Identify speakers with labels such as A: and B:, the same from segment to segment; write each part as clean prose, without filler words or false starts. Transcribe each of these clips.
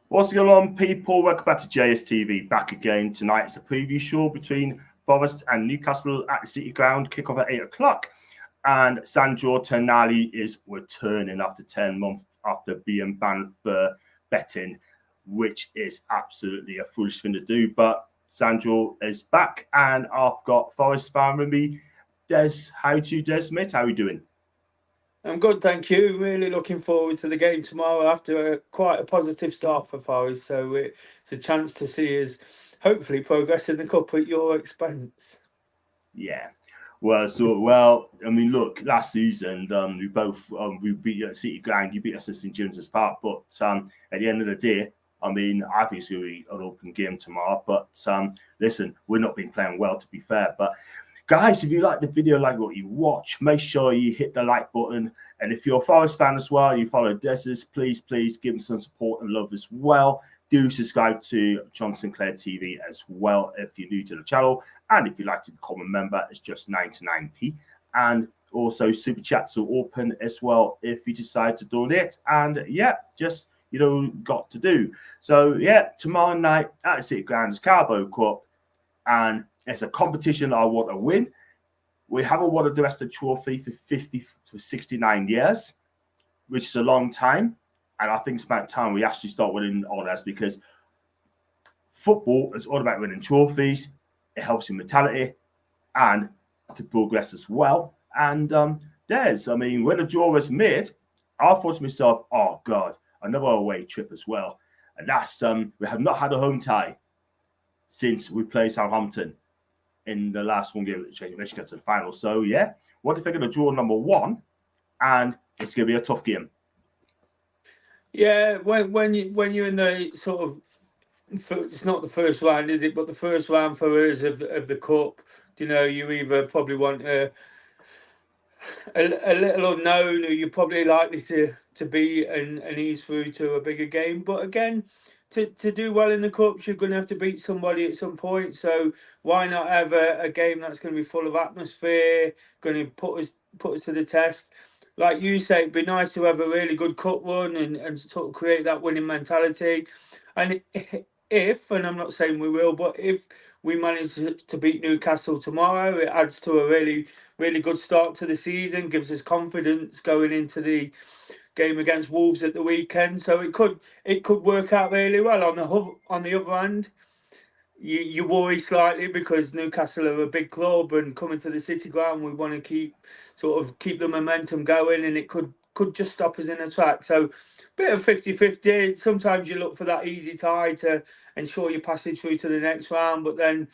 A: What's going on, people? Welcome back to JSTV. Back again tonight. It's a preview show between Forest and Newcastle at the City Ground. Kick-off at 8 o'clock. And Sandro Tonali is returning after 10 months after being banned for betting, which is absolutely a foolish thing to do. But Sandro is back, and I've got Forest fan with me. Des, how do you, Des, mate? How are you doing?
B: I'm good, thank you. Really looking forward to the game tomorrow after quite a positive start for Forest. So it's a chance to see us hopefully progress in the cup at your expense.
A: Yeah. Well. I mean, look, last season we beat you at City Ground. You beat us at St James's Park, but at the end of the day, I mean, I think it's going to be an open game tomorrow. But listen, we're not been playing well, to be fair. But guys, if you like the video, like what you watch, make sure you hit the like button. And if you're a Forest fan as well, you follow Desis, please give him some support and love as well. Do subscribe to John Sinclair TV as well if you're new to the channel. And if you'd like to become a member, it's just 99p. And also super chats are open as well if you decide to donate. And yeah, just got to do. So yeah, tomorrow night at the City Ground is Carbo Cup, and it's a competition I want to win. We haven't won a domestic trophy for 50 to 69 years, which is a long time. And I think it's about time we actually start winning honours, because football is all about winning trophies. It helps your mentality and to progress as well. And when the draw was made, I thought to myself, oh God, another away trip as well. And that's we have not had a home tie since we played Southampton in the last one game, which got to the final. So yeah, what do you think of the draw number one? And it's going to be a tough game.
B: Yeah, when you're in the sort of, it's not the first round, is it? But the first round for us of the cup, you either probably want a little unknown, who you're probably likely to beat and ease through to a bigger game. But again, to do well in the cups, you're going to have to beat somebody at some point. So why not have a game that's going to be full of atmosphere, going to put us to the test? Like you say, it'd be nice to have a really good cup run and sort of create that winning mentality. And if, and I'm not saying we will, but if we manage to beat Newcastle tomorrow, it adds to a really good start to the season, gives us confidence going into the game against Wolves at the weekend. So it could work out really well. On the other hand, you worry slightly because Newcastle are a big club, and coming to the City Ground, we want to keep the momentum going, and it could just stop us in the track. So bit of 50-50. Sometimes you look for that easy tie to ensure your passage through to the next round, but then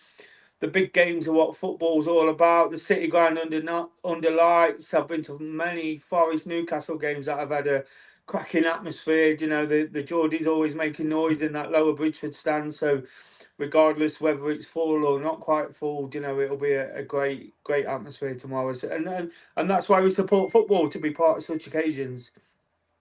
B: the big games are what football's all about. The City Ground under lights. I've been to many Forest Newcastle games that have had a cracking atmosphere. The Geordies always making noise in that lower Bridgeford stand. So regardless whether it's full or not quite full, it'll be a great atmosphere tomorrow. And that's why we support football, to be part of such occasions.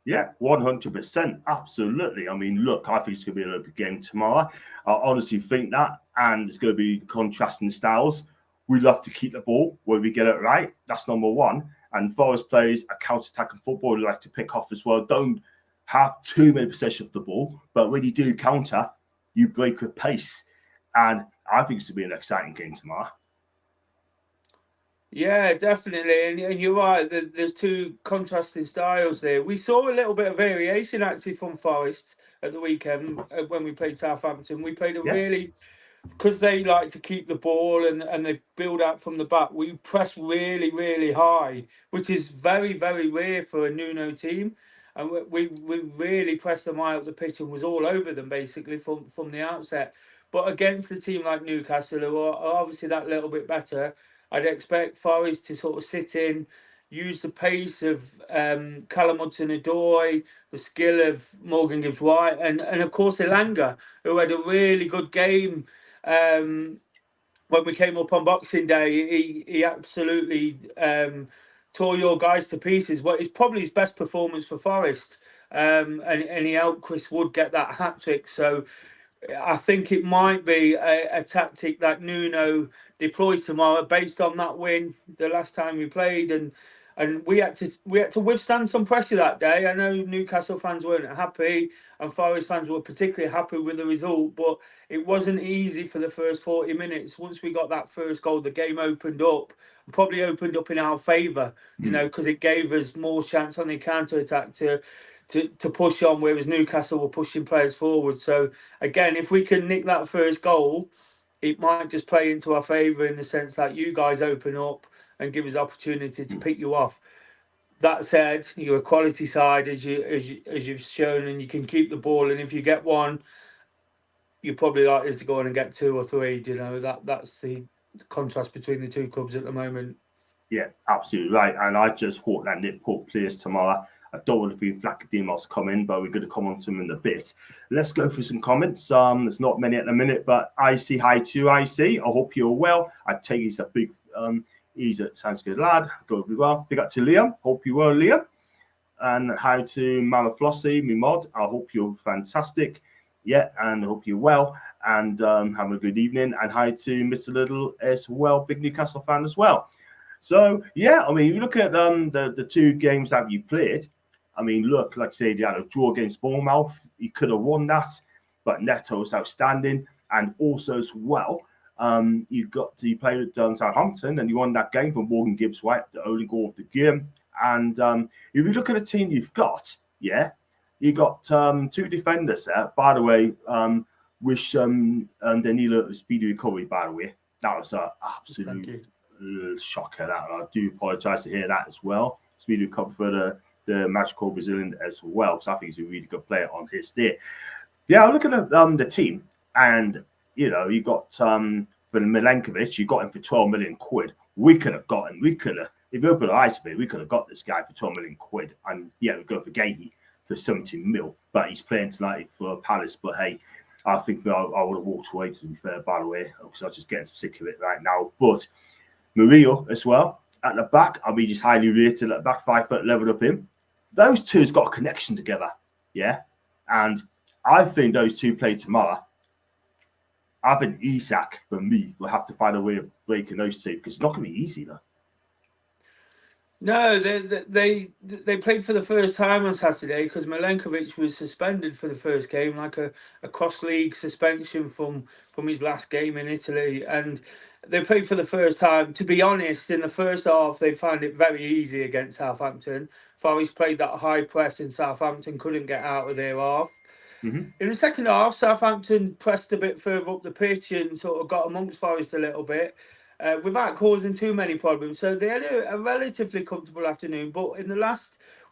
A: Yeah, 100%. Absolutely. I mean, look, I think it's going to be a big game tomorrow. I honestly think that. And it's going to be contrasting styles. We love to keep the ball where we get it right. That's number one. And Forest plays a counter-attacking football. We like to pick off as well. Don't have too many possession of the ball. But when you do counter, you break with pace. And I think it's going to be an exciting game tomorrow.
B: Yeah, definitely, and you're right. There's two contrasting styles there. We saw a little bit of variation actually from Forest at the weekend when we played Southampton. We played a
A: Yeah.
B: really, because they like to keep the ball and they build out from the back. We press really high, which is very rare for a Nuno team, and we really pressed them high up the pitch and was all over them basically from the outset. But against a team like Newcastle, who are obviously that little bit better, I'd expect Forest to sort of sit in, use the pace of Callum Hudson-Odoi, the skill of Morgan Gibbs-White, and of course Elanga, who had a really good game when we came up on Boxing Day. He absolutely tore your guys to pieces. Well, it's probably his best performance for Forest, and he helped Chris Wood get that hat-trick. So I think it might be a tactic that Nuno deploys tomorrow based on that win the last time we played, and we had to withstand some pressure that day. I know Newcastle fans weren't happy. and Forest fans were particularly happy with the result. But it wasn't easy for the first 40 minutes. Once we got that first goal, the game opened up, probably opened up in our favour, because it gave us more chance on the counter attack to push on, whereas Newcastle were pushing players forward. So again, if we can nick that first goal, it might just play into our favour in the sense that you guys open up and give us opportunity to pick you off. That said, you're a quality side as you've shown, and you can keep the ball. And if you get one, you're probably likely to go on and get 2 or 3. That's the contrast between the two clubs at the moment.
A: Yeah, absolutely right. And I just hope that Newport plays tomorrow. I don't want to be Flacademos coming, but we're going to come on to him in a bit. Let's go through some comments. There's not many at the minute, but I see hi to IC. I hope you're well. I take he's a big, sounds good lad. Go be well. Big up to Liam. Hope you well, Liam. And hi to Mama Flossie, me mod. I hope you're fantastic. Yeah, and I hope you're well. And have a good evening. And hi to Mr. Little as well, big Newcastle fan as well. So, yeah, I mean, you look at the 2 games that you played. I mean, look, like I said, you had a draw against Bournemouth. You could have won that, but Neto was outstanding. And also as well, you played at Southampton and you won that game from Morgan Gibbs-White, the only goal of the game. And if you look at the team you've got, yeah, you got 2 defenders there. By the way, wish Danilo a speedy recovery, by the way. That was an absolute shocker. That I do apologise to hear that as well. Speedy recovery for the magical Brazilian as well, because I think he's a really good player on his day. Yeah, I'm looking at the team, and you got for Milenkovic, you got him for 12 million quid. If you open our eyes a bit, we could have got this guy for 12 million quid, and we go for Gahey for 17 mil, but he's playing tonight for Palace. But hey, I think I would have walked away, to be fair, by the way, because I'm just getting sick of it right now. But Murillo as well at the back, I mean, he's highly rated at the back, 5 foot level of him. Those two's got a connection together, yeah. And I think those 2 play tomorrow. I think Isak, for me, will have to find a way of breaking those 2 because it's not going to be easy, though.
B: No, they played for the first time on Saturday because Milenkovic was suspended for the first game, like a cross-league suspension from his last game in Italy. And they played for the first time. To be honest, in the first half, they found it very easy against Southampton. Forest played that high press and Southampton couldn't get out of their half. In the second half, Southampton pressed a bit further up the pitch and sort of got amongst Forest a little bit without causing too many problems. So they had a relatively comfortable afternoon. But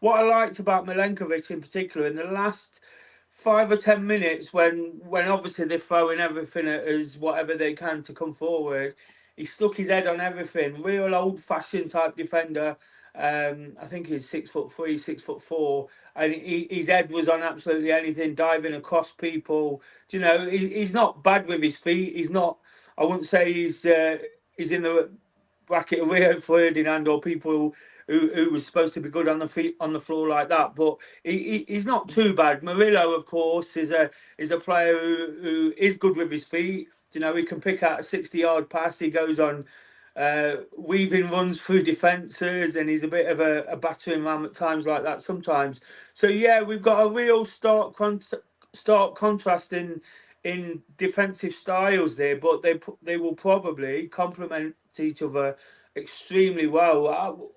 B: what I liked about Milenkovic in particular, in the last 5 or 10 minutes, when obviously they're throwing everything at us, whatever they can to come forward, he stuck his head on everything. Real old-fashioned type defender. I think he's 6'3", 6'4", and his head was on absolutely anything, diving across people. He's not bad with his feet. He's not. I wouldn't say he's in the bracket of Rio Ferdinand or people who was supposed to be good on the feet on the floor like that. But he's not too bad. Murillo, of course, is a player who is good with his feet. He can pick out a 60-yard pass. He goes on weaving runs through defences, and he's a bit of a battering ram at times like that sometimes. So yeah, we've got a real stark contrast in defensive styles there, but they will probably complement each other extremely well.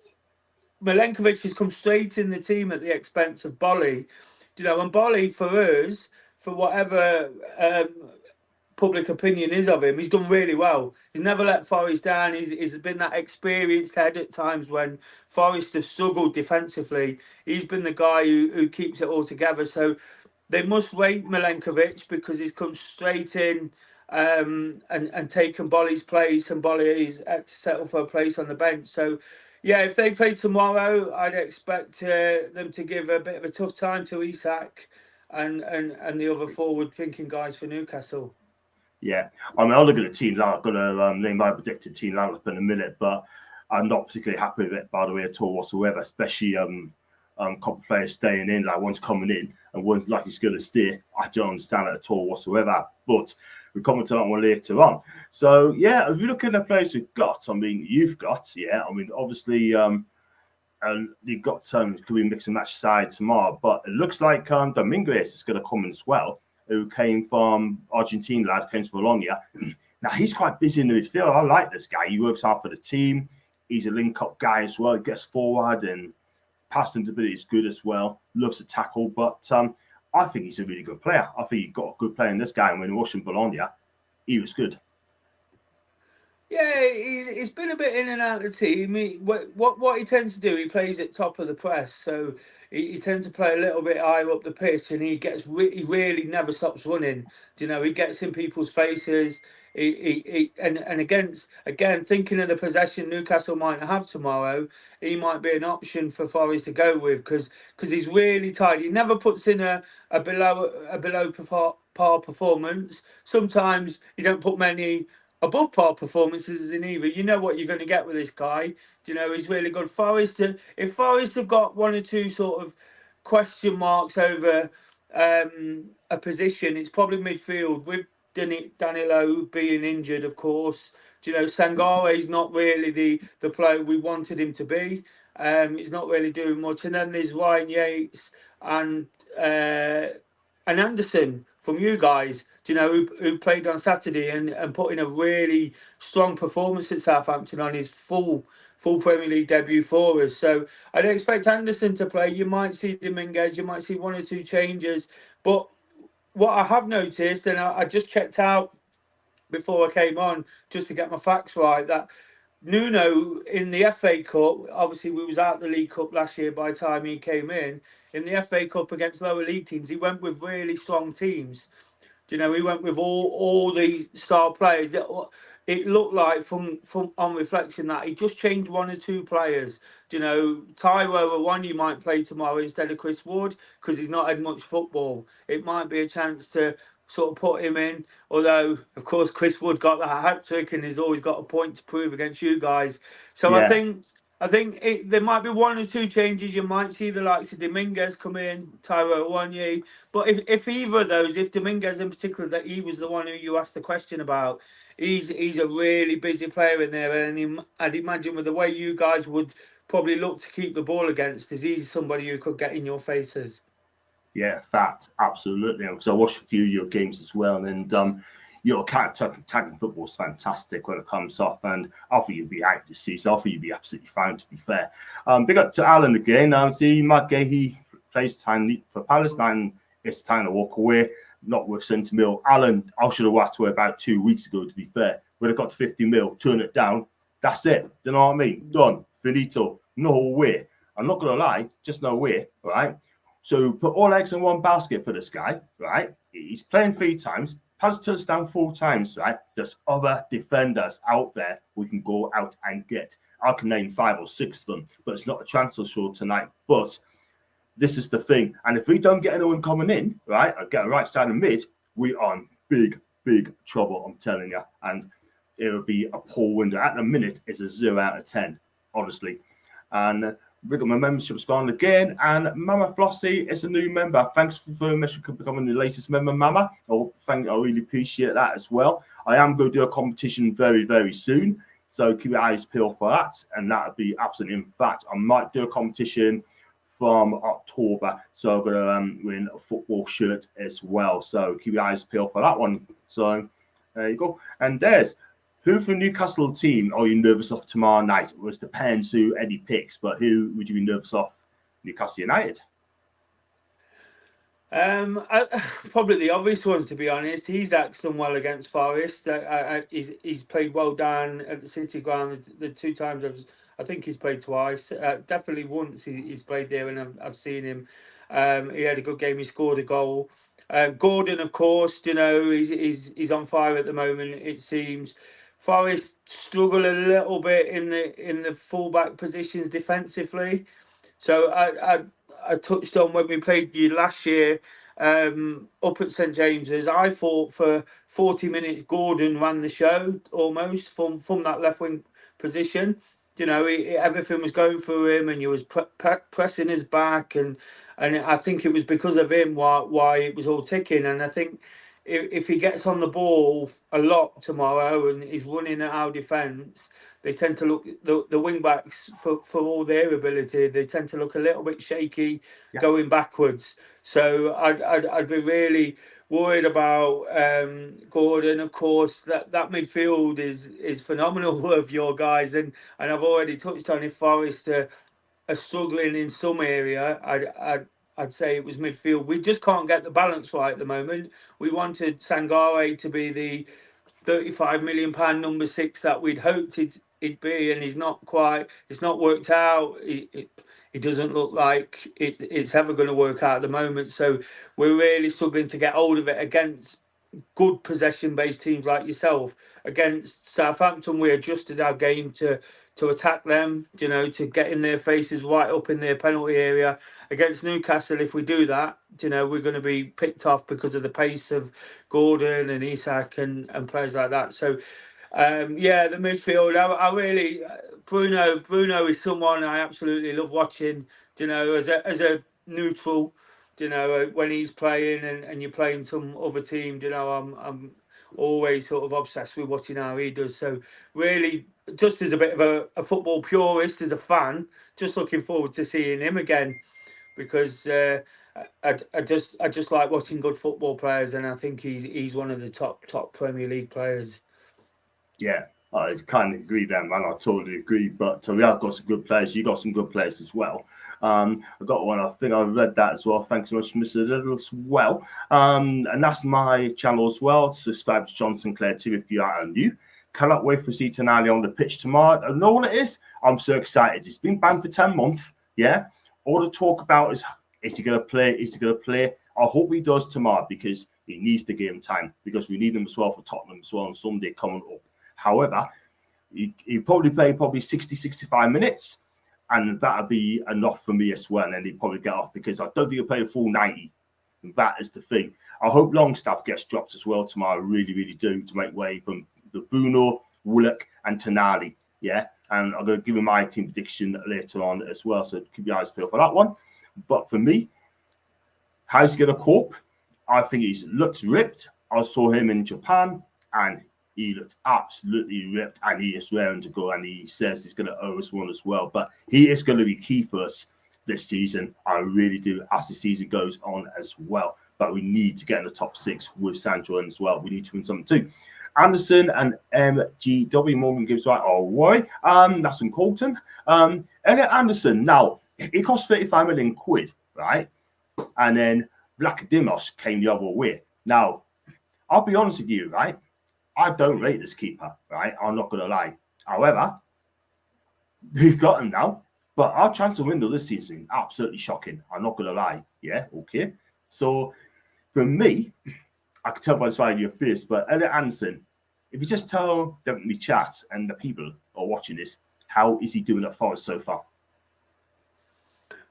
B: Milenkovic has come straight in the team at the expense of Bolly, and Bolly for us, for whatever public opinion is of him, he's done really well. He's never let Forest down. He's been that experienced head at times when Forest have struggled defensively. He's been the guy who keeps it all together. So they must rate Milenkovic because he's come straight in and taken Bolly's place, and Bolly's had to settle for a place on the bench. So yeah, if they play tomorrow, I'd expect them to give a bit of a tough time to Isak and the other forward-thinking guys for Newcastle.
A: Yeah, I mean, I'll look at the team now. I'm going to name my predicted team lineup in a minute, but I'm not particularly happy with it, by the way, at all whatsoever, especially couple players staying in, like one's coming in and one's like he's going to stay. I don't understand it at all whatsoever, but we'll come to that one later on. So, yeah, if you look at the players you've got, I mean, obviously, you got could be mix and match side tomorrow, but it looks like Dominguez is going to come in as well, who came from Argentina, lad, came to Bologna. Now he's quite busy in the midfield. I like this guy. He works hard for the team. He's a link-up guy as well. He gets forward and passing ability is good as well. Loves to tackle, but I think he's a really good player. I think you got a good player in this guy. And when watching Bologna, he was good.
B: Yeah, he's been a bit in and out of the team. What he tends to do, he plays at top of the press, so he tends to play a little bit higher up the pitch, and he really never stops running. You know, he gets in people's faces. And again, thinking of the possession Newcastle might have tomorrow, he might be an option for Forest to go with because he's really tight. He never puts in a below par performance. Sometimes you don't put many above par performances in either. You know what you're going to get with this guy. You know, he's really good. If Forest have got one or two sort of question marks over a position, it's probably midfield with Danilo being injured, of course. You know, Sangare is not really the player we wanted him to be. He's not really doing much. And then there's Ryan Yates and Anderson from you guys, you know, who played on Saturday and put in a really strong performance at Southampton on his full Premier League debut for us. So I'd expect Anderson to play. You might see Dominguez, you might see one or two changes. But what I have noticed, and I just checked out before I came on just to get my facts right, that Nuno in the FA Cup, obviously we was out the League Cup last year by the time he came in the FA Cup against lower league teams, he went with really strong teams. You know, he went with all the star players. It looked like from on reflection that he just changed one or two players. You know, Tyro one you might play tomorrow instead of Chris Wood because he's not had much football. It might be a chance to sort of put him in. Although, of course, Chris Wood got that hat trick and he's always got a point to prove against you guys. So
A: Yeah.
B: I think there might be one or two changes. You might see the likes of Dominguez come in, Tyro Awoniyi. But if either of those, if Dominguez in particular, that he was the one who you asked the question about, he's a really busy player in there. And I'd imagine with the way you guys would probably look to keep the ball against, is he's somebody who could get in your faces.
A: Yeah, fact, absolutely. Because I watched a few of your games as well, and your tagging football is fantastic when it comes off, and I think you'd be out this season. I think you'd be absolutely fine, to be fair. Big up to Alan again. See, Matt Gahey plays time for Palestine. It's time to walk away, not with 70 mil. Alan, I should have walked away about 2 weeks ago, to be fair. When it got to 50 mil, turn it down. That's it. You know what I mean? Done. Finito. No way. I'm not going to lie, just no way, right? So put all eggs in one basket for this guy, right? He's playing 3 times, has touchdown 4 times, right? There's other defenders out there we can go out and get. I can name 5 or 6 of them, but it's not a transfer show tonight. But this is the thing. And if we don't get anyone coming in, right, or get a right side and mid, we are in big trouble, I'm telling you. And it would be a poor window. At the minute, it's a 0 out of 10, honestly. And big up my membership's gone again. And Mama Flossie is a new member. Thanks for becoming the latest member, Mama. I really appreciate that as well. I am going to do a competition very soon. So keep your eyes peeled for that. And that would be absolutely, in fact, I might do a competition from October. So I'm going to win a football shirt as well. So keep your eyes peeled for that one. So there you go. And there's who from Newcastle team are you nervous of tomorrow night? Well, it depends who Eddie picks, but who would you be nervous of? Newcastle United.
B: Probably the obvious ones, to be honest. He's acted well against Forest. He's played well down at the City Ground. The 2 times I think he's played twice. Definitely once he's played there, and I've seen him. He had a good game. He scored a goal. Gordon, of course, you know, he's on fire at the moment. It seems. Forest struggle a little bit in the fullback positions defensively. So I touched on when we played you last year up at St James's. I thought for 40 minutes Gordon ran the show almost from that left wing position. You know, everything was going through him, and he was pressing his back, and I think it was because of him why it was all ticking. And I think if he gets on the ball a lot tomorrow and is running at our defence, they tend to look the wing backs for all their ability. They tend to look a little bit shaky going backwards. So I'd be really worried about Gordon. Of course, that midfield is phenomenal of your guys, and I've already touched on if Forest are struggling in some area. I'd say it was midfield. We just can't get the balance right at the moment. We wanted Sangare to be the £35 million number 6 that we'd hoped it'd be, and he's not quite. It's not worked out. It doesn't look like it's ever going to work out at the moment. So we're really struggling to get hold of it against good possession-based teams like yourself. Against Southampton, we adjusted our game to attack them, to get in their faces right up in their penalty area. Against Newcastle, if we do that, we're going to be picked off because of the pace of Gordon and Isak and players like that. So, the midfield, I really, Bruno is someone I absolutely love watching, as a neutral. When he's playing and you're playing some other team, I'm always sort of obsessed with watching how he does. So really, just as a bit of a football purist, as a fan, just looking forward to seeing him again, because I just like watching good football players, and I think he's one of the top Premier League players.
A: Yeah, I kind of agree there, man. I totally agree. But we have got some good players. You got some good players as well. I got one. I think I read that as well. Thanks so much, Mr. Little, as well. And that's my channel as well. Subscribe to John Sinclair too if you are new. Cannot wait for see Tonali on the pitch tomorrow. I know what it is. I'm so excited. It's been banned for 10 months. Yeah. All the talk about is he going to play? Is he going to play? I hope he does tomorrow, because he needs to give him time, because we need him as well for Tottenham as well on Sunday coming up. However, he'll probably play 60, 65 minutes, and that'll be enough for me as well. And then he'll probably get off, because I don't think he'll play a full 90. And that is the thing. I hope Longstaff gets dropped as well tomorrow. I really, really do, to make way from the Bruno, Willock, and Tonali. Yeah. And I'm going to give him my team prediction later on as well. So keep your eyes peeled for that one. But for me, how's he going to cope? I think he looks ripped. I saw him in Japan, and he looks absolutely ripped, and he is raring to go, and he says he's going to owe us one as well. But he is going to be key for us this season. I really do, as the season goes on as well. But we need to get in the top 6 with Sandro as well. We need to win something too. Anderson and MGW Morgan gives right. Oh, why? That's from Colton. Elliot Anderson. Now, he cost 35 million quid, right? And then Vlachodimos came the other way. Now, I'll be honest with you, right? I don't rate this keeper, right? I'm not going to lie. However, they've got him now. But our transfer window this season, absolutely shocking. I'm not going to lie. Yeah, okay. So, for me, I can tell by the side of your face, but Elliot Anderson, if you just tell them in the chat and the people who are watching this, how is he doing at Forest so far?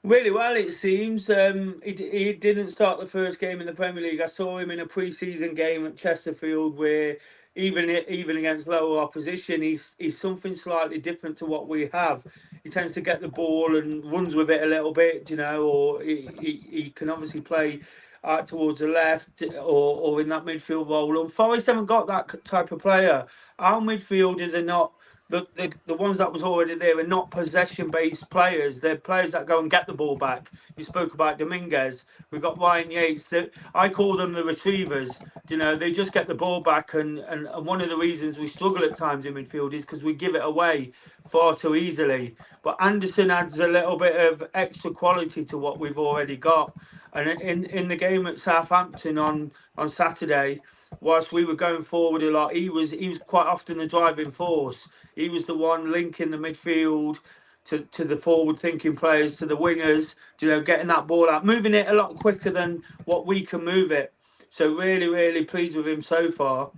B: Really well, it seems. He didn't start the first game in the Premier League. I saw him in a pre-season game at Chesterfield, where even against lower opposition, he's something slightly different to what we have. He tends to get the ball and runs with it a little bit, or he can obviously play out towards the left or in that midfield role. And Forest haven't got that type of player. Our midfielders are not. The ones that was already there are not possession-based players. They're players that go and get the ball back. You spoke about Dominguez. We've got Ryan Yates. I call them the retrievers. They just get the ball back. And one of the reasons we struggle at times in midfield is because we give it away far too easily. But Anderson adds a little bit of extra quality to what we've already got. And in the game at Southampton on Saturday, whilst we were going forward a lot, he was quite often the driving force. He was the one linking the midfield to the forward-thinking players, to the wingers, getting that ball out, moving it a lot quicker than what we can move it. So really, really pleased with him so far.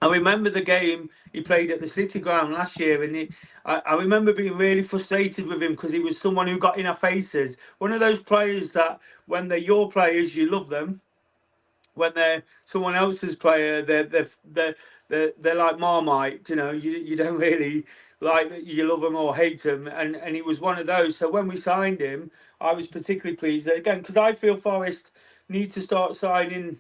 B: I remember the game he played at the City Ground last year, and I remember being really frustrated with him because he was someone who got in our faces. One of those players that when they're your players, you love them. When they're someone else's player, they're like Marmite. You don't really like, you love them or hate them, and he was one of those. So when we signed him, I was particularly pleased again, because I feel Forest need to start signing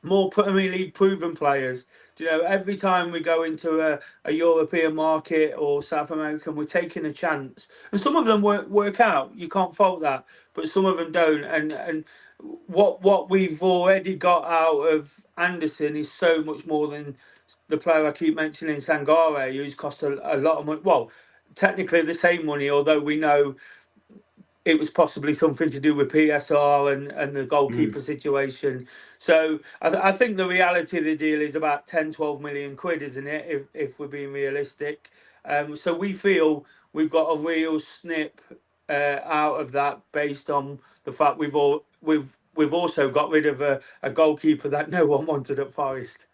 B: more Premier League proven players. Do you know, every time we go into a European market or South American, we're taking a chance. And some of them work out. You can't fault that. But some of them don't. And what we've already got out of Anderson is so much more than the player I keep mentioning, Sangare, who's cost a lot of money. Well, technically the same money, although we know it was possibly something to do with PSR and the goalkeeper situation. So I think the reality of the deal is about 10, 12 million quid, isn't it? If we're being realistic. So we feel we've got a real snip out of that based on the fact we've also got rid of a goalkeeper that no one wanted at Forest.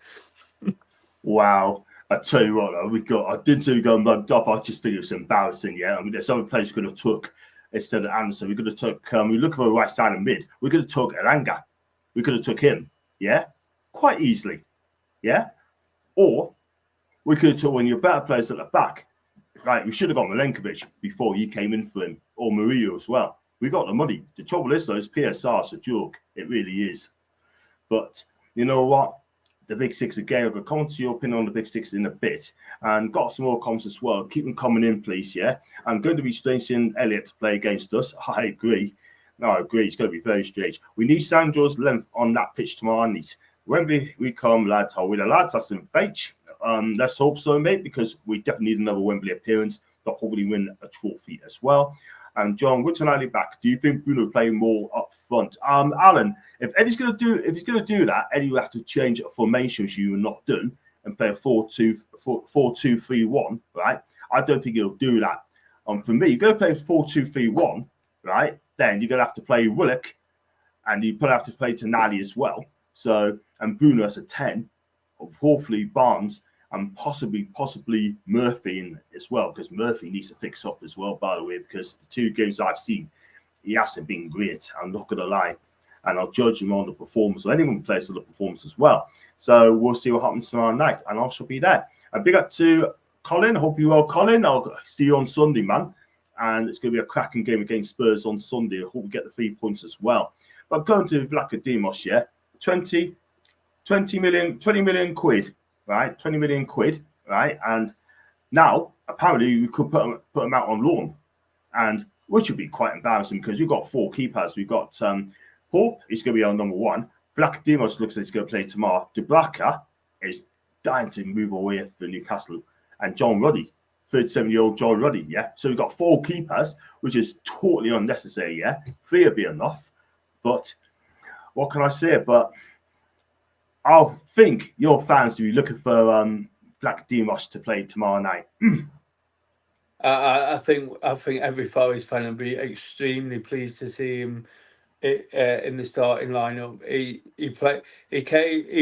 A: Wow. I tell you what, I didn't see we go mugged off. I just think it's embarrassing. Yeah, I mean, there's other players we could have took instead of Anderson. We could have took. We look for a right side and mid. We could have took Elanga. We could have took him. Yeah, quite easily. Yeah, or we could have took one of your better players at the back. Right, we should have got Milenkovic before he came in for him, or Murillo as well. We got the money. The trouble is, though, is PSR's a joke. It really is. But you know what? The Big Six again. I'm going to come to your opinion on the Big Six in a bit, and got some more comments as well. Keep them coming in, please. Yeah, I'm going to be strange in Elliot to play against us. I agree. No, I agree. It's going to be very strange. We need Sandro's length on that pitch tomorrow night. Wembley, we come, lads. Are we the lads? That's in fate. Let's hope so, mate, because we definitely need another Wembley appearance, but hopefully win a trophy as well. And John, with Tonali back, do you think Bruno will play more up front? Alan, if he's gonna do that, Eddie will have to change a formation, which you will not do, and play a 4-2-3-1, right? I don't think he'll do that. For me, you're gonna play a 4-2-3-1, right? Then you're gonna have to play Willock, and you probably have to play Tonali as well. So, and Bruno as a 10, hopefully Barnes, and possibly Murphy in as well, because Murphy needs to fix up as well, by the way, because the two games I've seen, he hasn't been great. I'm not going to lie. And I'll judge him on the performance, or anyone who plays on the performance as well. So we'll see what happens tomorrow night, and I shall be there. A big up to Colin. Hope you're well, Colin. I'll see you on Sunday, man. And it's going to be a cracking game against Spurs on Sunday. I hope we get the 3 points as well. But going to Vlachodimos, yeah, 20 million quid. Right, 20 million quid, right? And now, apparently, we could put him out on loan, and which would be quite embarrassing because we've got 4 keepers. We've got Pope, he's going to be our number 1. Vlachodimos looks like he's going to play tomorrow. Dubravka is dying to move away for Newcastle. And John Ruddy, 37-year-old John Ruddy, yeah? So we've got 4 keepers, which is totally unnecessary, yeah? 3 would be enough. But what can I say? But I think your fans will be looking for Vlachodimos to play tomorrow night.
B: I think every Forest fan will be extremely pleased to see him in the starting lineup. He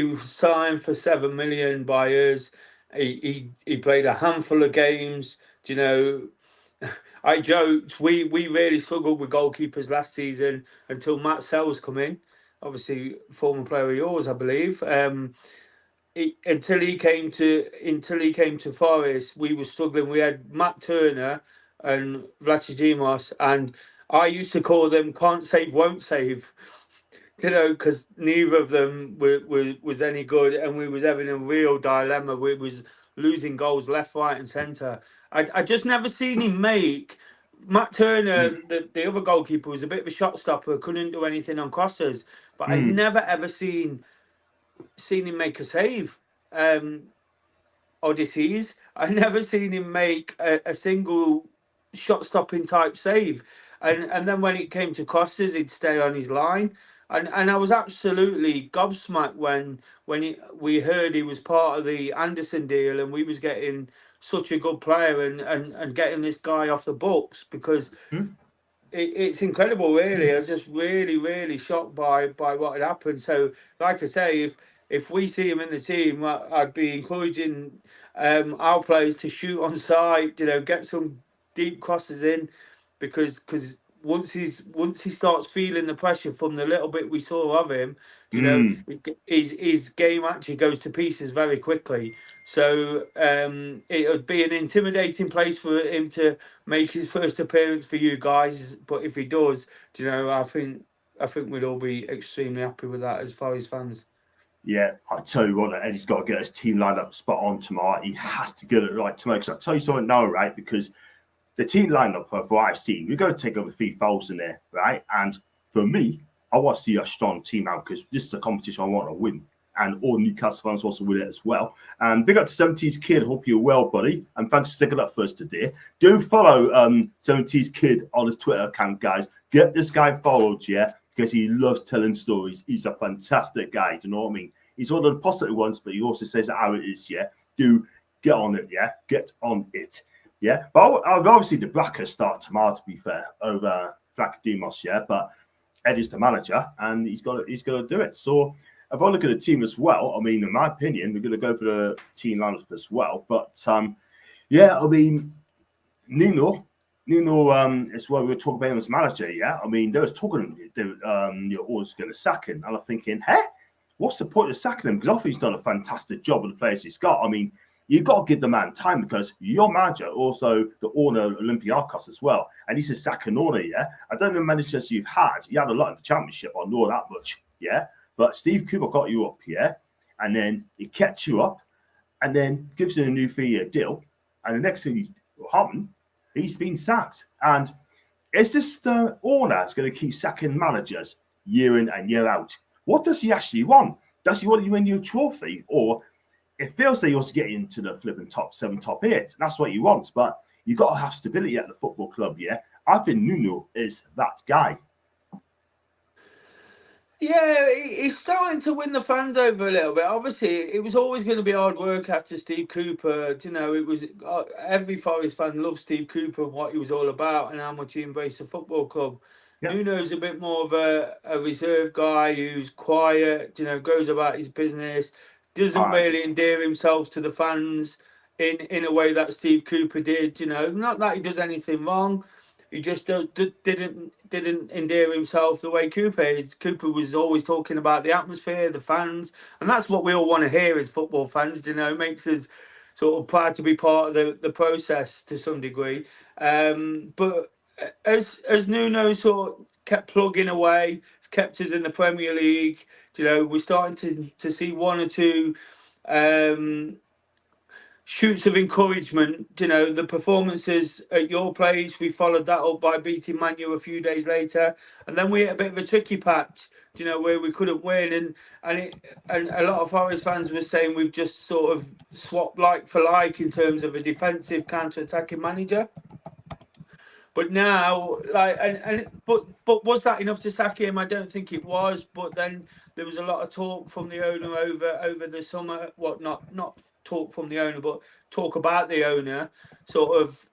B: was signed for 7 million by us. He played a handful of games. Do you know? I joked we really struggled with goalkeepers last season until Matt Sells come in. Obviously, former player of yours, I believe. Until he came to Forest, we were struggling. We had Matt Turner and Vlachodimos, and I used to call them "can't save, won't save," you know, because neither of them was any good, and we was having a real dilemma. We was losing goals left, right, and centre. I just never seen him make. Matt Turner, the other goalkeeper, was a bit of a shot stopper, couldn't do anything on crosses, but I never ever seen him make a save. Odysseys, I never seen him make a single shot stopping type save. And then when it came to crosses, he'd stay on his line. And I was absolutely gobsmacked when we heard he was part of the Anderson deal, and we was getting such a good player and getting this guy off the books, because it's incredible, really. I was just really shocked by what had happened. So, like I say, if we see him in the team, I'd be encouraging our players to shoot on sight, you know, get some deep crosses in, because once he starts feeling the pressure from the little bit we saw of him, you know, his game actually goes to pieces very quickly. So it would be an intimidating place for him to make his first appearance for you guys. But if he does, you know, I think we'd all be extremely happy with that as far as fans.
A: Yeah, I tell you what, Eddie's got to get his team lined up spot on tomorrow. He has to get it right tomorrow. Because I tell you something now, right? Because the team lineup for what I've seen, we're going to take over 3,000 there, right? And for me, I want to see a strong team out because this is a competition I want to win. And all Newcastle fans also win it as well. And big up to 70s Kid. Hope you're well, buddy. And thanks for sticking up for us today. Do follow 70s Kid on his Twitter account, guys. Get this guy followed, yeah, because he loves telling stories. He's a fantastic guy. Do you know what I mean? He's one of the positive ones, but he also says how it is, yeah. Do get on it, yeah. Get on it. Yeah, but obviously the brackets start tomorrow. To be fair, over Demos, yeah. But Eddie's the manager, and he's got to do it. So if I look at the team as well, I mean, in my opinion, we're going to go for the team lineup as well. But yeah, I mean, Nuno is what we were talking about him as manager. Yeah, I mean, they was talking you're always going to sack him, and I'm thinking, hey, what's the point of sacking him? Because I think he's done a fantastic job with the players he's got. I mean, you've got to give the man time because your manager, also the owner of Olympiacos as well, and he's a second owner, yeah? I don't know how many managers you've had. You had a lot in the championship, I know that much, yeah? But Steve Cooper got you up, yeah? And then he kept you up and then gives you a new 3-year deal. And the next thing will happen, he's been sacked. And is this the owner that's going to keep sacking managers year in and year out? What does he actually want? Does he want to win you a trophy, or it feels that he wants to get into the flipping top 7, top 8. That's what he wants. But you've got to have stability at the football club, yeah? I think Nuno is that guy.
B: Yeah, he's starting to win the fans over a little bit. Obviously, it was always going to be hard work after Steve Cooper. You know, it was every Forest fan loved Steve Cooper and what he was all about and how much he embraced the football club. Yeah. Nuno's a bit more of a reserved guy who's quiet, you know, goes about his business, doesn't really endear himself to the fans in a way that Steve Cooper did. You know, not that he does anything wrong. He just didn't endear himself the way Cooper is. Cooper was always talking about the atmosphere, the fans, and that's what we all want to hear as football fans. You know, it makes us sort of proud to be part of the process to some degree. But as Nuno sort of kept plugging away, kept us in the Premier League. You know, we're starting to see one or two shoots of encouragement. You know, the performances at your place, we followed that up by beating Man U a few days later, and then we hit a bit of a tricky patch, you know, where we couldn't win, and a lot of Forest fans were saying we've just sort of swapped like for like in terms of a defensive counter-attacking manager. But now, but was that enough to sack him? I don't think it was. But then there was a lot of talk from the owner over the summer. What not talk from the owner, but talk about the owner. Sort of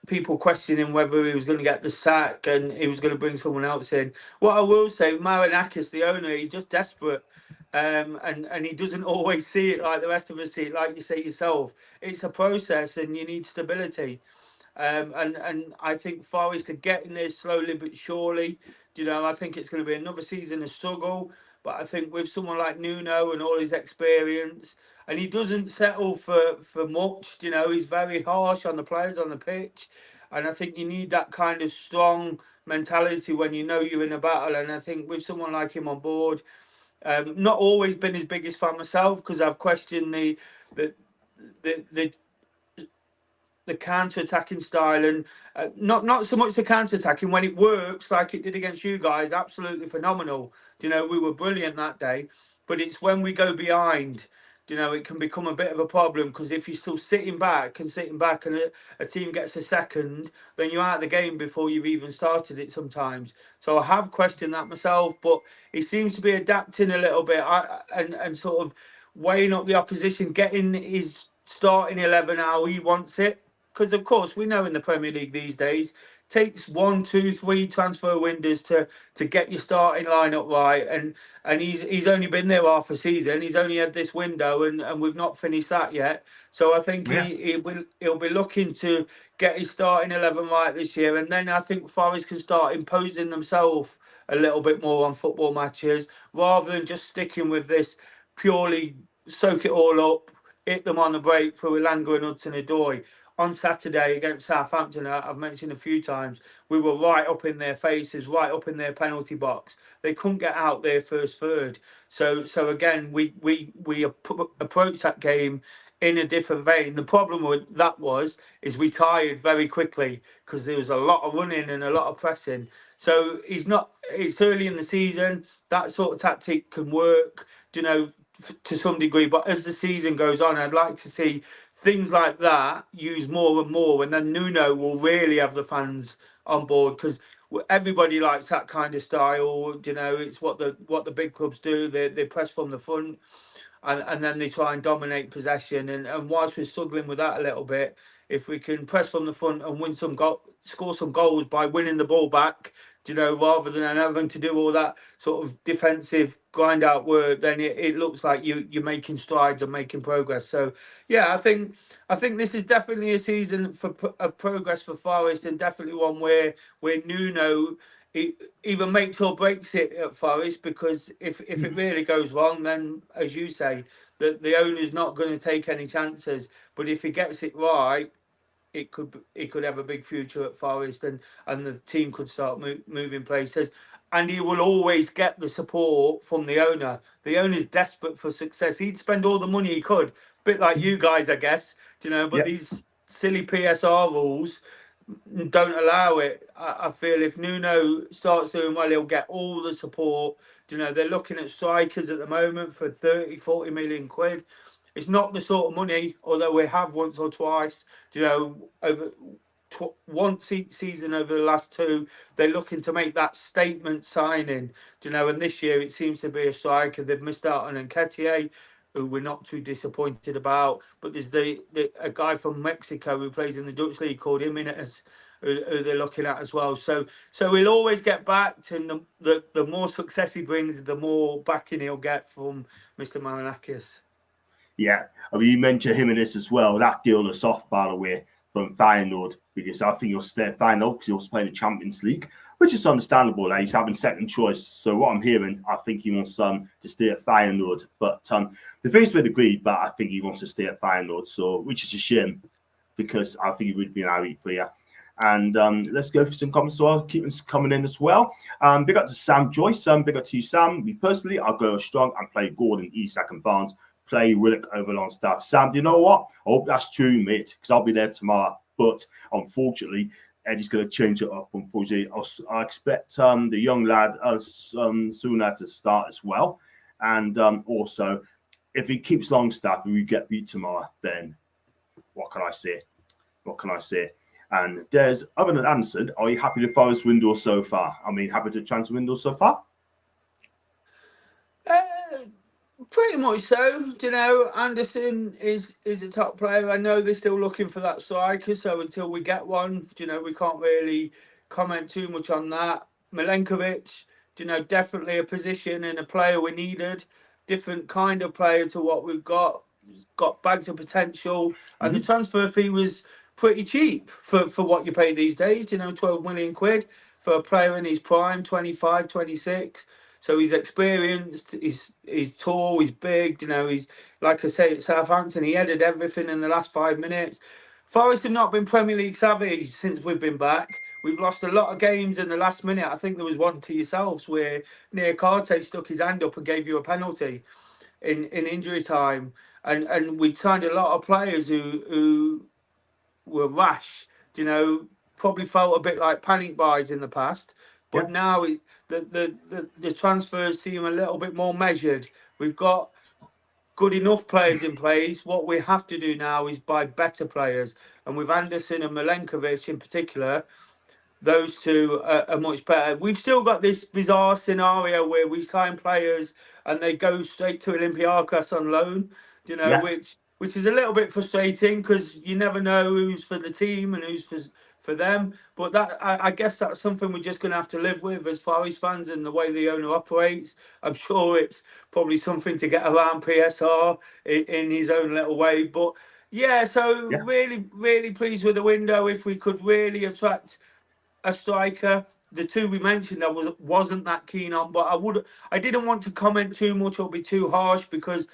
B: people questioning whether he was going to get the sack and he was going to bring someone else in. What I will say, Marinakis, the owner, he's just desperate. And he doesn't always see it like the rest of us see it. Like you say yourself, it's a process, and you need stability. And I think Forest are getting there slowly but surely. You know, I think it's going to be another season of struggle. But I think with someone like Nuno and all his experience, and he doesn't settle for much. You know, he's very harsh on the players on the pitch. And I think you need that kind of strong mentality when you know you're in a battle. And I think with someone like him on board, not always been his biggest fan myself, because I've questioned the counter-attacking style, and not so much the counter-attacking. When it works like it did against you guys, absolutely phenomenal. You know, we were brilliant that day. But it's when we go behind, you know, it can become a bit of a problem, because if you're still sitting back and a team gets a second, then you're out of the game before you've even started it sometimes. So I have questioned that myself, but he seems to be adapting a little bit, and sort of weighing up the opposition, getting his starting 11 how he wants it. Because of course we know in the Premier League these days takes 1, 2, 3 transfer windows to get your starting lineup right, and he's only been there half a season. He's only had this window, and we've not finished that yet. So I think he'll be looking to get his starting 11 right this year, and then I think Forest can start imposing themselves a little bit more on football matches, rather than just sticking with this purely soak it all up, hit them on the break for Ilanga and Hudson-Odoi. on Saturday against Southampton, I've mentioned a few times, we were right up in their faces, right up in their penalty box. They couldn't get out their first third. So again, we approached that game in a different vein. The problem with that is we tired very quickly because there was a lot of running and a lot of pressing. So it's early in the season. That sort of tactic can work, to some degree. But as the season goes on, I'd like to see things like that used more and more, and then Nuno will really have the fans on board because everybody likes that kind of style. It's what the big clubs do. They press from the front, and then they try and dominate possession. And whilst we're struggling with that a little bit, if we can press from the front and score some goals by winning the ball back, rather than having to do all that sort of defensive grind out work, then it looks like you're making strides and making progress. So yeah, I think this is definitely a season of progress for Forest, and definitely one where Nuno either makes or breaks it at Forest, because if it really goes wrong, then as you say, the owner's not going to take any chances. But if he gets it right, it could have a big future at Forest, and the team could start moving places. And he will always get the support from the owner. The owner's desperate for success. He'd spend all the money he could, a bit like you guys, I guess. But
A: Yeah.
B: these silly PSR rules don't allow it. I feel if Nuno starts doing well, he'll get all the support. They're looking at strikers at the moment for 30, 40 million quid. It's not the sort of money, although we have once or twice, over one season over the last two, they're looking to make that statement signing. And this year it seems to be a striker. They've missed out on Nketiah, who we're not too disappointed about. But there's a guy from Mexico who plays in the Dutch league called Jimenez, who they're looking at as well. So we'll always get backed, and the more success he brings, the more backing he'll get from Mr. Marinakis.
A: Yeah, I mean, you mentioned him in this as well. That deal is off, by the way, from Feyenoord, because I think he'll stay at Feyenoord because he was playing the Champions League, which is understandable. That he's having second choice. So what I'm hearing, I think he wants to stay at Feyenoord. But the face been agreed, but I think he wants to stay at Feyenoord. So, which is a shame, because I think he would be an outreach for you. And let's go for some comments as well. Keep them coming in as well. Big up to Sam Joyce. Big up to you, Sam. Me personally, I'll go strong and play Gordon, Isak, and Barnes. Play Willock over Longstaff. Sam, do you know what? I hope that's true, mate, because I'll be there tomorrow. But unfortunately, Eddie's going to change it up. Unfortunately, I expect the young lad Suna to start as well. And also, if he keeps Longstaff and we get beat tomorrow, then what can I say? What can I say? And there's, other than Anderson, are you happy with Forest window so far? I mean, happy with the transfer window so far?
B: Pretty much so. Anderson is a top player. I know they're still looking for that striker, so until we get one, we can't really comment too much on that. Milenkovic, definitely a position and a player we needed. Different kind of player to what we've got. Got bags of potential, and the transfer fee was pretty cheap for what you pay these days. 12 million quid for a player in his prime, 25, 26. So he's experienced, he's tall, he's big, he's, like I say, at Southampton, he headed everything in the last 5 minutes. Forest have not been Premier League savvy since we've been back. We've lost a lot of games in the last minute. I think there was one to yourselves where Niakate stuck his hand up and gave you a penalty in injury time. And we signed a lot of players who were rash, probably felt a bit like panic buys in the past. But now the transfers seem a little bit more measured. We've got good enough players in place. What we have to do now is buy better players. And with Anderson and Milenkovic in particular, those two are much better. We've still got this bizarre scenario where we sign players and they go straight to Olympiacos on loan,
A: Yeah.
B: which is a little bit frustrating because you never know who's for the team and who's for them. But that I guess that's something we're just going to have to live with as Forest fans and the way the owner operates. I'm sure it's probably something to get around PSR in his own little way. But yeah, so really, really pleased with the window. If we could really attract a striker. The two we mentioned, I wasn't that keen on, but I didn't want to comment too much or be too harsh because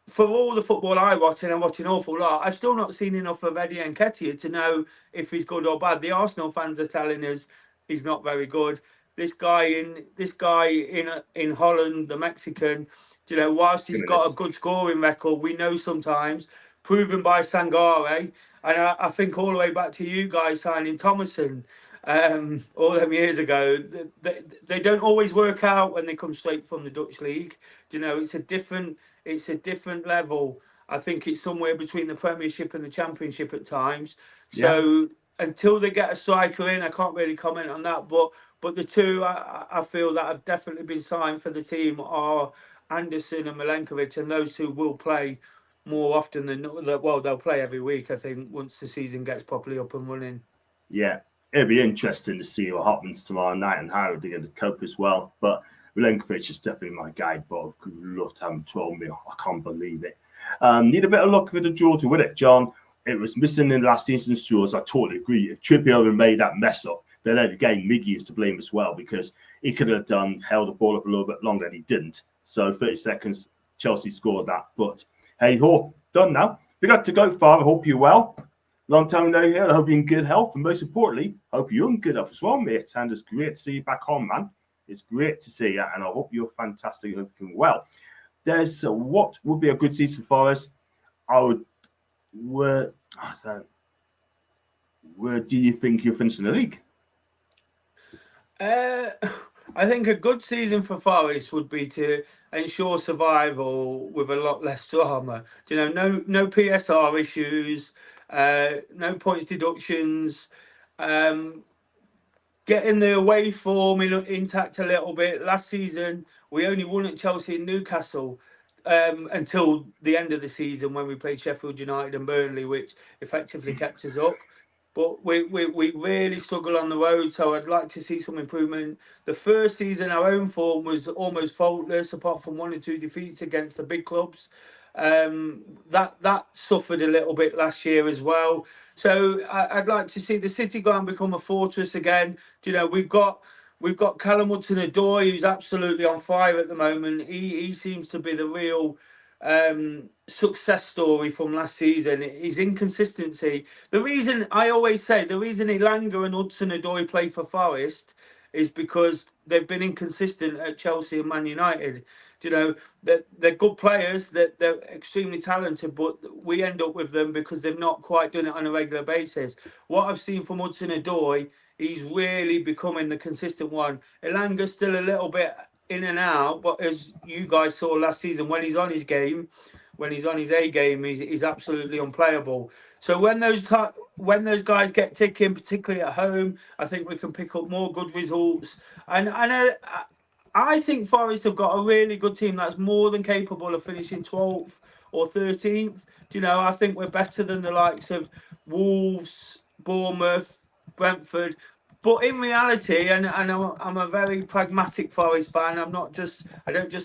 B: for all the football I watch, and I watch an awful lot, I've still not seen enough of Eddie Nketiah to know if he's good or bad. The Arsenal fans are telling us he's not very good. This guy in Holland, the Mexican, whilst he's got a good scoring record, we know sometimes proven by Sangare, and I think all the way back to you guys signing Thomason all them years ago, they don't always work out when they come straight from the Dutch league. It's a different level. I think it's somewhere between the Premiership and the Championship at times. So until they get a striker in, I can't really comment on that. But the two I feel that have definitely been signed for the team are Anderson and Milenkovic, and those two will play more often than well. They'll play every week, I think, once the season gets properly up and running.
A: Yeah, it'll be interesting to see what happens tomorrow night and how they're going to cope as well. But Milenkovic is definitely my guy, but I would love to have him 12 mil. I can't believe it. Need a bit of luck with the draw to win it, John. It was missing in last season's draws. I totally agree. If Trippier had made that mess up, then again, Miggy is to blame as well, because he could have held the ball up a little bit longer and he didn't. So 30 seconds, Chelsea scored that. But hey ho, done now. We got to go, Father. I hope you're well. Long time no here. I hope you're in good health. And most importantly, I hope you're in good health as well, mate. And it's great to see you back on, man. It's great to see you. And I hope you're fantastic and looking well. There's what would be a good season for us? Where do you think you'll finish in the league?
B: I think a good season for Forest would be to ensure survival with a lot less drama. No PSR issues, no points deductions, getting the away form intact a little bit. Last season, we only won at Chelsea and Newcastle until the end of the season when we played Sheffield United and Burnley, which effectively kept us up. But we really struggle on the road, so I'd like to see some improvement. The first season, our own form was almost faultless, apart from 1 or 2 defeats against the big clubs. That suffered a little bit last year as well. So I'd like to see the City ground become a fortress again. We've got Callum Hudson-Odoi, who's absolutely on fire at the moment. He seems to be the real success story from last season. His inconsistency. The reason Elanga and Hudson-Odoi play for Forest is because they've been inconsistent at Chelsea and Man United. They're good players, they're extremely talented, but we end up with them because they've not quite done it on a regular basis. What I've seen from Hudson-Odoi, he's really becoming the consistent one. Elanga's still a little bit in and out, but as you guys saw last season, when he's on his A game, he's absolutely unplayable. So when those guys get ticking, particularly at home, I think we can pick up more good results. And I think Forest have got a really good team that's more than capable of finishing 12th or 13th. I think we're better than the likes of Wolves, Bournemouth, Brentford. But in reality, and I'm a very pragmatic Forest fan. I don't just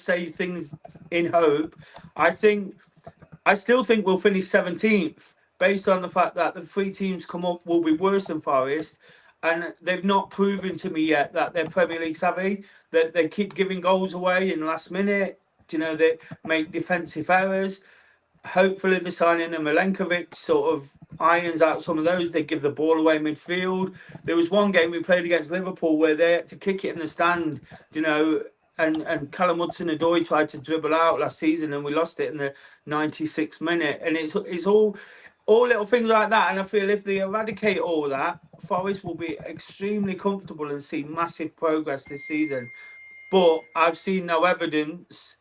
B: say things in hope. I still think we'll finish 17th, based on the fact that the 3 teams come up will be worse than Forest, and they've not proven to me yet that they're Premier League savvy. That they keep giving goals away in the last minute. They make defensive errors. Hopefully, the signing of Milenkovic sort of irons out some of those. They give the ball away midfield. There was one game we played against Liverpool where they had to kick it in the stand, and Callum Hudson-Odoi tried to dribble out last season and we lost it in the 96th minute. And it's all little things like that. And I feel if they eradicate all that, Forest will be extremely comfortable and see massive progress this season. But I've seen no evidence,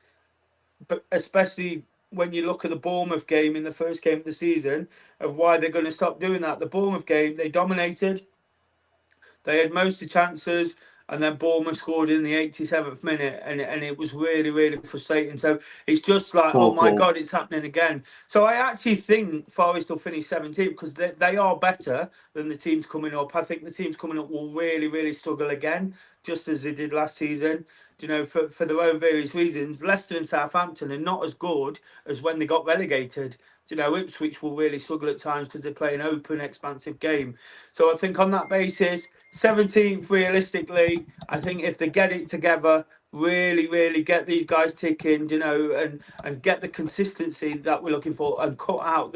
B: but especially when you look at the Bournemouth game in the first game of the season, of why they're going to stop doing that. The Bournemouth game, they dominated. They had most of the chances, and then Bournemouth scored in the 87th minute, and it was really, really frustrating. So it's just like, oh my God, it's happening again. So I actually think Forest will finish 17th because they are better than the teams coming up. I think the teams coming up will really, really struggle again, just as they did last season. For their own various reasons. Leicester and Southampton are not as good as when they got relegated. Ipswich will really struggle at times because they play an open, expansive game. So I think on that basis, 17th realistically, I think if they get it together, really get these guys ticking, you know, and get the consistency that we're looking for, and cut out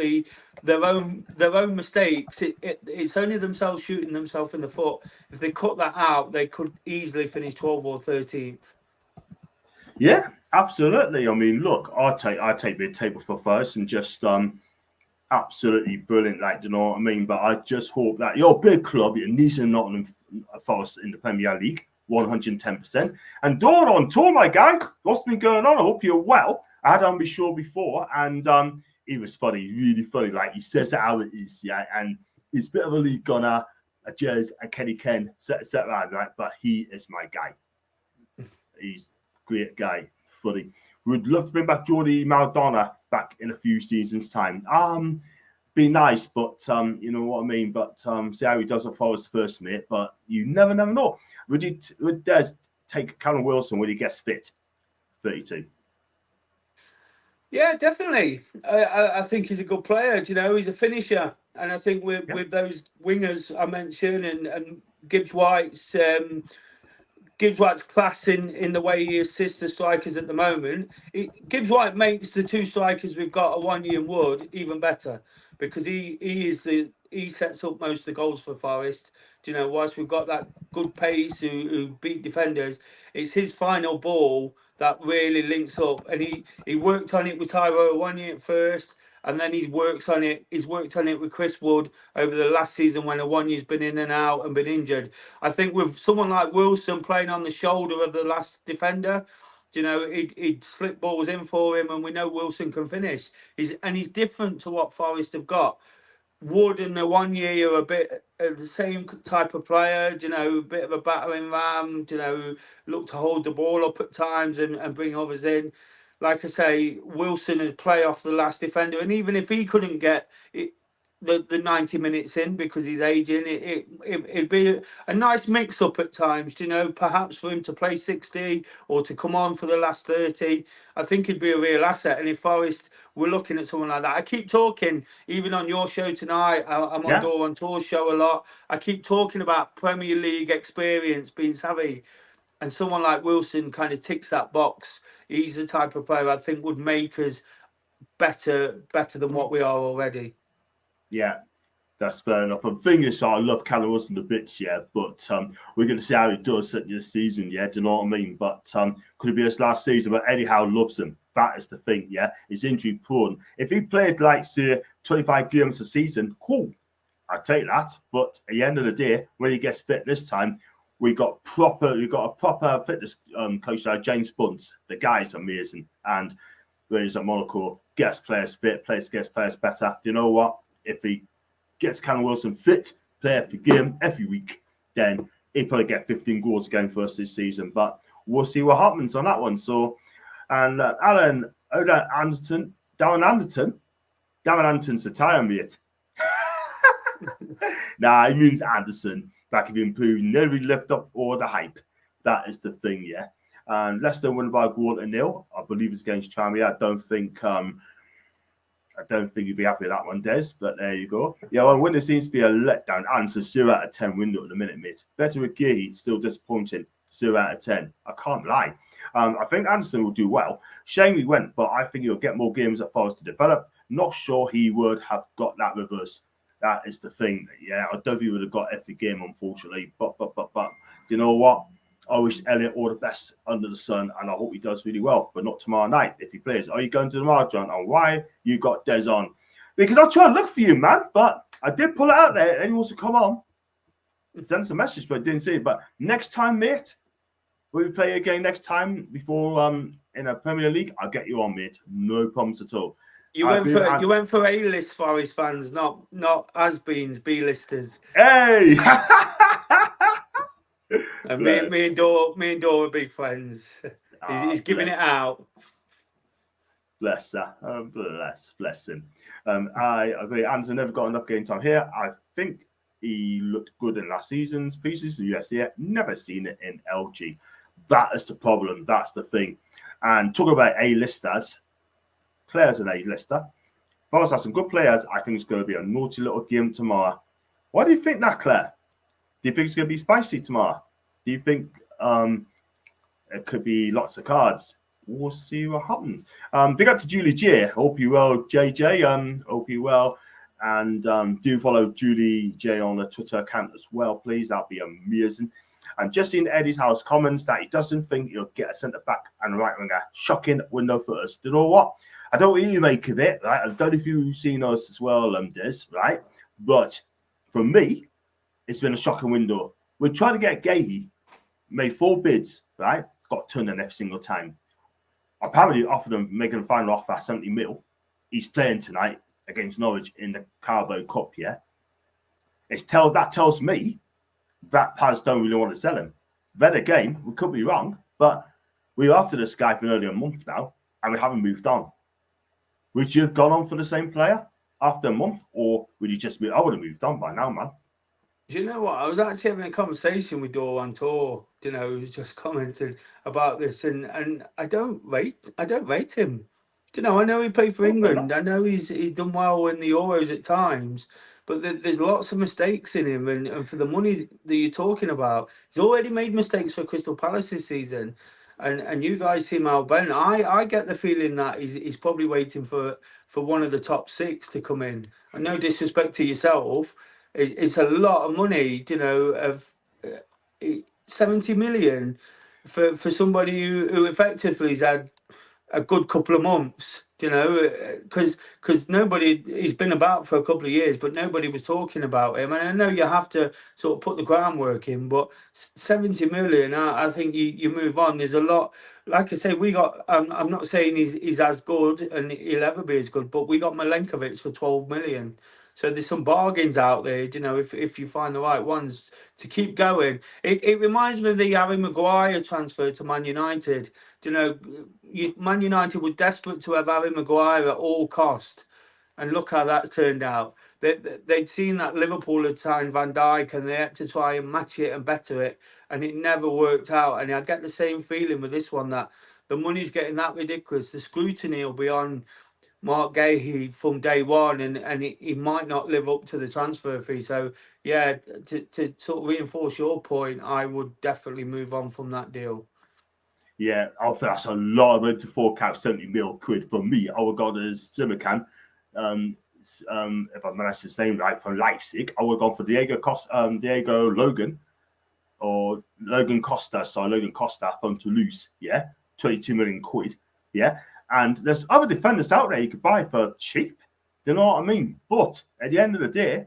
B: their own mistakes. It's only themselves shooting themselves in the foot. If they cut that out, they could easily finish 12th or 13th.
A: Yeah, absolutely. I mean, look, I take mid-table for first and just absolutely brilliant, like, you know what I mean? But I just hope that your big club, your Nice and Nottingham Forest in the Premier League, 110%. And Dawn on tour, my guy, what's been going on? I hope you're well. I had on my show before, and he was funny, really funny. Like, he says it how it is, yeah. And he's a bit of a league gunner, a Jez, a Kenny Ken, right? But he is my guy. He's a great guy, funny. We'd love to bring back Jordi Maradona back in a few seasons' time. Be nice, but you know what I mean. But see how he does at Forest first, mate. But you never know. Would Des take Callum Wilson when he gets fit? 32.
B: Yeah, definitely. I think he's a good player. You know, he's a finisher, and I think with those wingers I mentioned, and Gibbs White's class in the way he assists the strikers at the moment. Gibbs White makes the two strikers we've got, Awoniyi and Wood, even better, because he sets up most of the goals for Forest. You know, whilst we've got that good pace who beat defenders, it's his final ball that really links up, and he worked on it with Tyrone Awoniyi at first, and then he's worked on it with Chris Wood over the last season when Awoniyi's been in and out and been injured. I think with someone like Wilson playing on the shoulder of the last defender, you know, he'd slip balls in for him, and we know Wilson can finish. He's different to what Forest have got. Wood and Awoniyi are a bit the same type of player, you know, a bit of a battering ram, you know, look to hold the ball up at times and bring others in. Like I say, Wilson would play off the last defender, and even if he couldn't get it, the 90 minutes in because he's aging, it'd be a nice mix up at times, you know, perhaps for him to play 60 or to come on for the last 30. I think he'd be a real asset. And if Forest were looking at someone like that, I keep talking, even on your show tonight, I'm on Door on Tour show a lot. I keep talking about Premier League experience, being savvy. And someone like Wilson kind of ticks that box. He's the type of player I think would make us better than what we are already.
A: Yeah, that's fair enough. And thing is, I love Callum Wilson a bit, yeah, but we're going to see how he does this season, yeah, do you know what I mean? But could it be his last season? But Eddie Howe loves him. That is the thing, yeah. He's injury prone. If he played like, say, 25 games a season, cool, I'd take that. But at the end of the day, when he gets fit this time, we got a proper fitness coach like James Bunce. The guy's amazing. And when he's at Monaco, gets players fit, gets players better. Do you know what? If he gets Callum Wilson fit, play every game, every week, then he'll probably get 15 goals again for us this season. But we'll see what happens on that one. So, and Darren Anderton's a tire mate. Nah, he means Anderson. Back of improving, nearly lift up all the hype. That is the thing, yeah. And Leicester won by a goal to nil. I believe it's against Tranmere. I don't think you'd be happy with that one, Des, but there you go. Yeah, well, winner seems to be a letdown. And it's a 0 out of 10 window at the minute, mate. Better with Geary, still disappointing. 0 out of 10. I can't lie. I think Anderson will do well. Shame he went, but I think he'll get more games at Forest to develop. Not sure he would have got that reverse. That is the thing. Yeah, I don't think he would have got every game, unfortunately. But you know what? I wish Elliot all the best under the sun, and I hope he does really well, but not tomorrow night if he plays. Are you going to tomorrow, John? And why you got Des on? Because I'll try and look for you, man, but I did pull it out there, and he wants to come on. Send us a message, but I didn't see it. But next time, mate, when we play again next time before in a Premier League, I'll get you on, mate. No problems at all.
B: You went for A-list Forest fans, not has-beens, B-listers.
A: Hey!
B: And me and Dor are big friends. He's giving it out.
A: Bless that. Bless him. I agree. Anderson never got enough game time here. I think he looked good in last season's pieces in USC. Never seen it in LG. That is the problem. That's the thing. And talking about A-listers, Claire's an A-lister. Forest has some good players. I think it's going to be a naughty little game tomorrow. What do you think that, Claire? Do you think it's going to be spicy tomorrow? Do you think it could be lots of cards. We'll see what happens. Big up to Julie J. Hope you well, JJ. Hope you well. And do follow Julie J on the Twitter account as well, please. That'd be amazing. And just in Eddie's house comments that he doesn't think he'll get a centre back and a right winger. Shocking window for us. You know what? I don't really make of it, right? I don't know if you've seen us as well, Des, right? But for me, it's been a shocking window. We're trying to get Gahey, made 4 bids, right? Got turned in every single time. Apparently offered him, making a final offer at 70 mil. He's playing tonight against Norwich in the Carabao Cup, yeah? That tells me that Palace don't really want to sell him. Then again, we could be wrong, but we're after this guy for nearly a month now, and we haven't moved on. Would you have gone on for the same player after a month, or would you just be, I would have moved on by now, man?
B: Do you know what? I was actually having a conversation with Dor on tour, who was just commenting about this, and I don't rate him. I know he played for England. I know he's done well in the Euros at times, but there's lots of mistakes in him, and for the money that you're talking about, he's already made mistakes for Crystal Palace this season. And you guys seem hell-bent. I get the feeling that he's probably waiting for one of the top 6 to come in. And no disrespect to yourself, it's a lot of money, of 70 million for somebody who effectively has had a good couple of months, because he's been about for a couple of years, but nobody was talking about him. And I know you have to sort of put the groundwork in, but 70 million, I think you move on. There's a lot, like I say, we got, I'm not saying he's as good and he'll ever be as good, but we got Milenkovic for 12 million. So there's some bargains out there, if you find the right ones to keep going. It reminds me of the Harry Maguire transfer to Man United. Man United were desperate to have Harry Maguire at all cost, and look how that's turned out. They'd seen that Liverpool had signed Van Dijk, and they had to try and match it and better it, and it never worked out. And I get the same feeling with this one, that the money's getting that ridiculous. The scrutiny will be on Mark Gahey from day one, and he might not live up to the transfer fee. So yeah, to sort of reinforce your point, I would definitely move on from that deal.
A: Yeah, I think that's a lot of money to fork out 70 mil quid for me. I would go to Zimmerman, if I managed his name right, from Leipzig. I would have gone for Diego Logan Costa from Toulouse. Yeah, 22 million quid. Yeah, and there's other defenders out there you could buy for cheap. Do you know what I mean? But at the end of the day,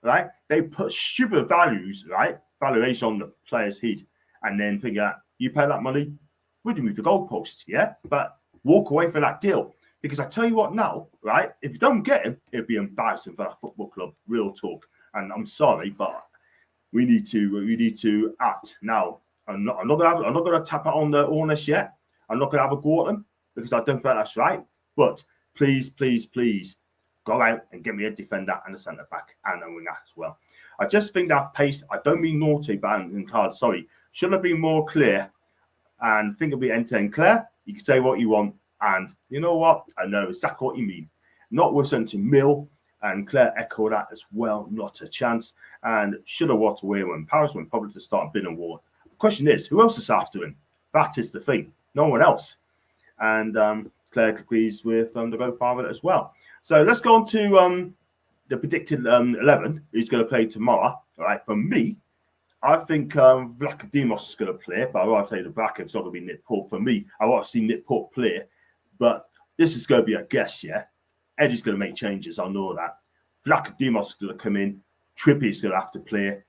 A: right, they put stupid valuation on the player's head, and then figure you pay that money, would you move the goalpost? Yeah, but walk away from that deal. Because I tell you what now, right? If you don't get him, it'd be embarrassing for that football club. Real talk. And I'm sorry, but we need to act now. I'm not gonna tap it on the owners yet. I'm not gonna have a go at them because I don't think that's right. But please, go out and get me a defender and a centre back and a winger as well. I just think that pace. I don't mean naughty, but in cards. Sorry, should have been more clear. And think it'll be end-to-end clear. You can say what you want. And you know what? I know exactly what you mean. Not with 70 mil. And Claire echoed that as well. Not a chance. And should have walked away when Paris went probably to start a bidding war. The question is, who else is after him? That is the thing. No one else. And Claire agrees with the Godfather as well. So let's go on to the predicted 11 who's going to play tomorrow. All right. For me, I think Vlachodimos is going to play, but I want to say the back it's not going to be Nick Pope. For me, I want to see Nick Pope play, but this is going to be a guess, yeah? Eddie's going to make changes, I know that. Vlachodimos is going to come in. Trippier's going to have to play.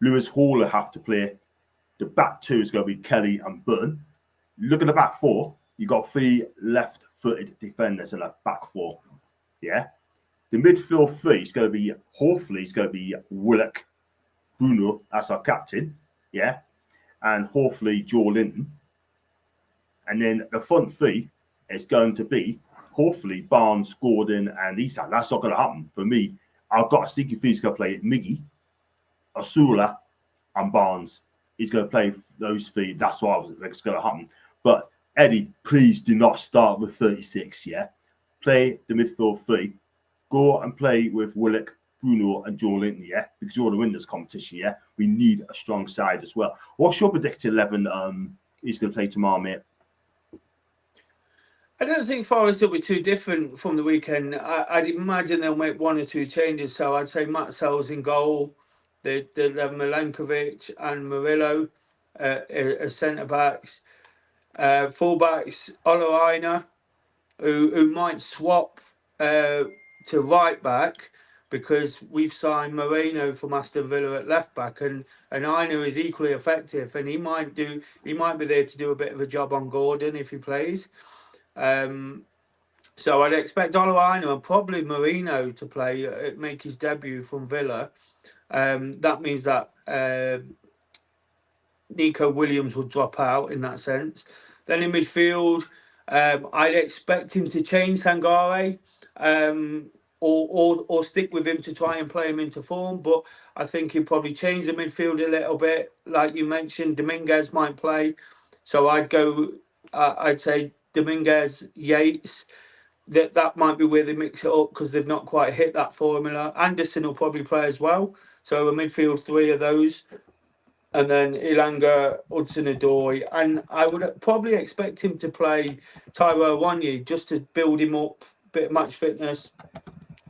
A: Lewis Hall will have to play. The back 2 is going to be Kelly and Byrne. Look at the back 4. You've got 3 left-footed defenders in that back 4, yeah? The midfield 3 is going to be, hopefully, it's going to be Willock, Bruno as our captain, yeah, and hopefully Joe Linton. And then the front 3 is going to be hopefully Barnes, Gordon, and Isak. That's not going to happen for me. I've got a sneaky feeling he's going to play Miggy, Asula, and Barnes. He's going to play those 3. That's what I was going to happen. But Eddie, please do not start with 36, yeah. Play the midfield 3. Go and play with Willock, Bruno and Joe Linton, yeah, because you want to win this competition, yeah. We need a strong side as well. What's your predicted 11, he's going to play tomorrow, mate?
B: I don't think Forest will be too different from the weekend. I'd imagine they'll make one or two changes. So I'd say Matt Sells in goal. They'll have Milenkovic and Murillo as centre backs. Fullbacks, Olaina, who might swap to right back because we've signed Moreno from Aston Villa at left back, and Aina is equally effective, and he might be there to do a bit of a job on Gordon if he plays. So I'd expect Olaina and probably Moreno to play, make his debut from Villa. That means that Nico Williams will drop out in that sense. Then in midfield, I'd expect him to change Sangare, or stick with him to try and play him into form. But I think he'll probably change the midfield a little bit. Like you mentioned, Dominguez might play. So I'd say Dominguez, Yates. That might be where they mix it up because they've not quite hit that formula. Anderson will probably play as well. So a midfield three of those. And then Ilanga, Hudson-Odoi. And I would probably expect him to play Taiwo Awoniyi just to build him up, bit of match fitness,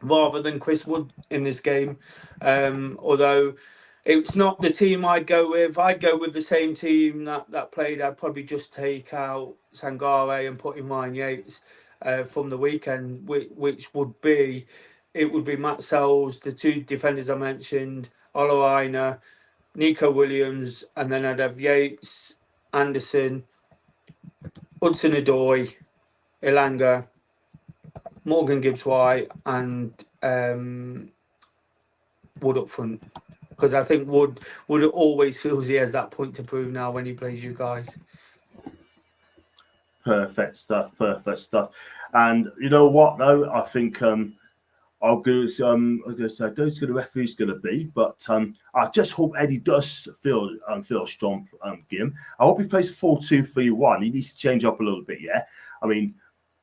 B: rather than Chris Wood in this game. Although it's not the team I'd go with. I'd go with the same team that played. I'd probably just take out Sangare and put in Ryan Yates from the weekend, which would be Matt Sells, the two defenders I mentioned, Olaina, Nico Williams, and then I'd have Yates, Anderson, Hudson-Odoi, Ilanga, Morgan Gibbs-White, and Wood up front. Because I think Wood always feels he has that point to prove now when he plays you guys.
A: Perfect stuff. And you know what, though? I think I'll go. I'm going to say those who the referee's going to be, but I just hope Eddie does feel strong. Game. I hope he plays 4-2-3-1. He needs to change up a little bit. Yeah, I mean,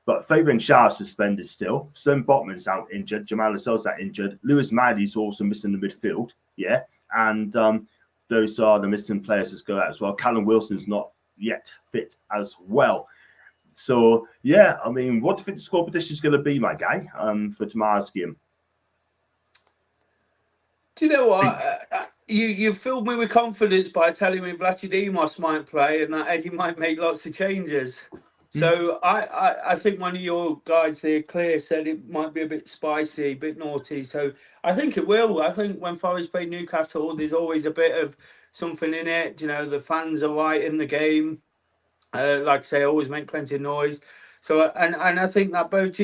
A: but Fabian Schär suspended still. Sam Botman's out injured. Jamal Lascelles out injured. Lewis Maddy's also missing the midfield. Yeah, and those are the missing players that go out as well. Callum Wilson's not yet fit as well. So, yeah, I mean, what do you think the score prediction is going to be, my guy, for tomorrow's game?
B: Do you know what? You filled me with confidence by telling me Vlachodimos might play and that Eddie might make lots of changes. So I think one of your guys there, Claire, said it might be a bit spicy, a bit naughty. So I think it will. I think when Forest play Newcastle, there's always a bit of something in it. You know, the fans are right in the game. Like I say, always make plenty of noise. So and I think that both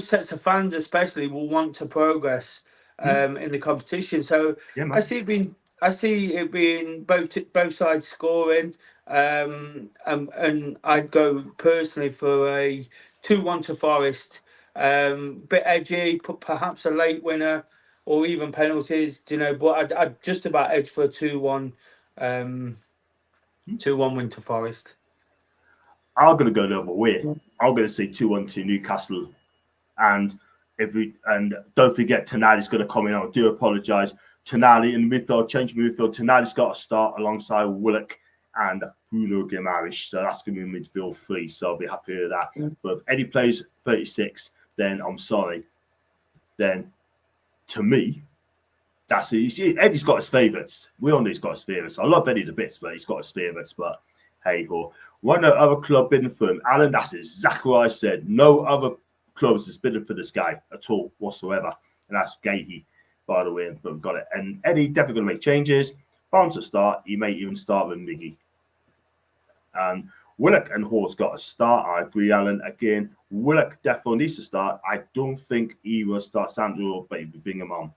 B: sets of fans especially will want to progress in the competition. So yeah, I see it being both sides scoring. And I'd go personally for a 2-1 to Forest. Bit edgy, perhaps a late winner or even penalties. You know, but I'd just about edge for a 2-1. 2-1 win to Forest.
A: I'm going to go the other way. I'm going to say 2-1 to Newcastle. And don't forget, Tonali's going to come in. I do apologise. Tonali in the midfield, change midfield. Tonali's got to start alongside Willock and Bruno Guimaraes. So that's going to be midfield 3. So I'll be happy with that. But if Eddie plays 36, then I'm sorry. Then, to me, that's it. Eddie's got his favourites. We all know he's got his favourites. I love Eddie the bits, but he's got his favourites. But hey ho. One other club bidding for him. Alan, that's exactly what I said. No other clubs is bidding for this guy at all whatsoever. And that's Gahey, by the way. But we've got it. And Eddie definitely going to make changes. Barnes to start. He may even start with Miggy. And Willock and Hall's got to start. I agree, Alan. Again, Willock definitely needs to start. I don't think he will start Sandro, but he'll bring him on.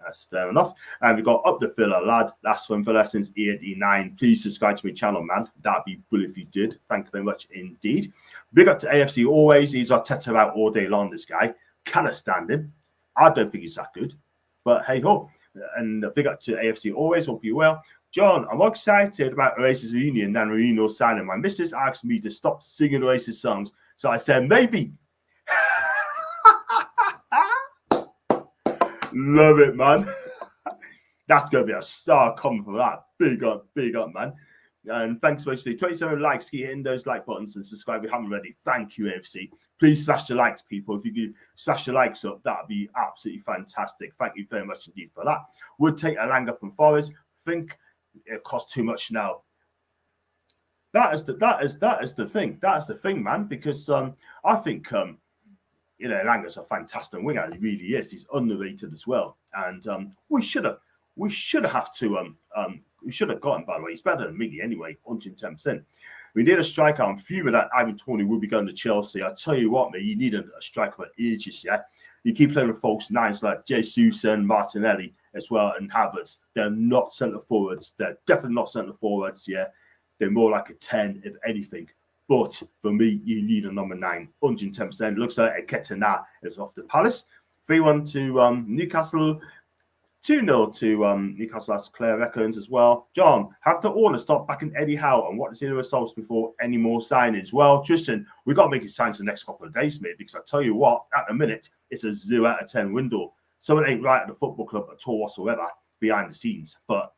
A: That's fair enough. And we've got Up the Villa, lad. That's from Villa since 89. Please subscribe to my channel, man. That'd be brilliant if you did. Thank you very much indeed. Big up to AFC always. He's Arteta out all day long, this guy. Cannot stand him. I don't think he's that good. But hey ho. And big up to AFC always. Hope you well. John, I'm more excited about Oasis reunion than Marino signing. My missus asked me to stop singing Oasis songs. So I said, maybe. Love it, man. That's going to be a star comment for that. Big up, man. And thanks for watching. 27 likes. Keep hitting those like buttons and subscribe if you haven't already. Thank you, AFC. Please smash the likes, people. If you could smash the likes up, that'd be absolutely fantastic. Thank you very much indeed for that. Would take Elanga from Forest. Think it costs too much now. That is the thing. That is the thing, man. Because I think Elanga's a fantastic winger. He really is. He's underrated as well. And we should have gotten, by the way. He's better than Miggy anyway, 110%. We need a striker. I'm fuming that Ivan Toney will be going to Chelsea. I tell you what, man, you need a striker for ages, yeah? You keep playing with false nines like Jesus and Martinelli as well and Havertz. They're not centre forwards. They're definitely not centre forwards, yeah? They're more like a 10, if anything. But for me, you need a number 9, 110%. Looks like Eketana is off to Palace. 3-1 to Newcastle. 2-0 to Newcastle, as Claire reckons as well. John, have the owner stop backing Eddie Howe and what to see the results before any more signings? Well, Tristan, we've got to make it signs the next couple of days, mate, because I tell you what, at the minute, it's a 0 out of 10 window. Something ain't right at the football club at all whatsoever behind the scenes. But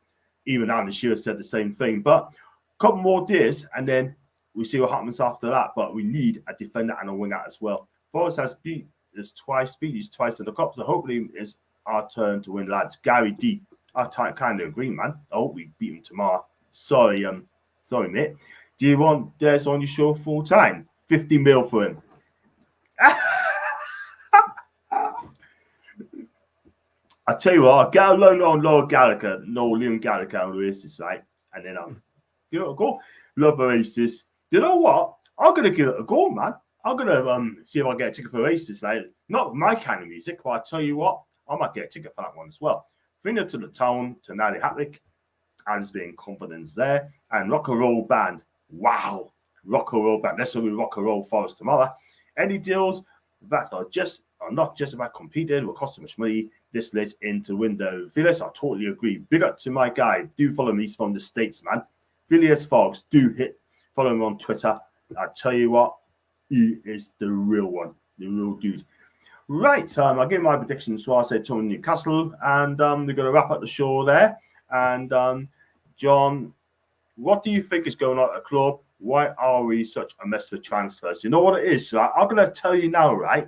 A: even Alan Shearer said the same thing. But a couple more days, and then we see what happens after that. But we need a defender and a winger as well. Forrest has beat us twice in the cup, so hopefully it's our turn to win, lads. Gary D, I kind of agree, man. I hope we beat him tomorrow. Sorry, mate. Do you want Des on your show full time? 50 mil for him. I tell you what, I'll get a loan on Liam Gallagher on Oasis, right? And then give it a go. Love Oasis. You know what? I'm gonna give it a go, man. I'm gonna see if I get a ticket for Oasis. Like, not my kind of music, but I tell you what, I might get a ticket for that one as well. 3-0 to the town, to Tonali hat-trick. Anne's being confidence there. And Rock and Roll Band. Wow. Rock and Roll Band. Let's go with Rock and Roll Forest tomorrow. Any deals that are not just about completed will cost too much money this late into window. Villiers, I totally agree. Big up to my guy. Do follow me. He's from the States, man. Villiers Fogs. Follow him on Twitter. I tell you what, he is the real one. The real dude. Right, I'll give my predictions. So I say Tony Newcastle, and we're going to wrap up the show there. And John, what do you think is going on at the club? Why are we such a mess with transfers? You know what it is, right? I'm going to tell you now, right?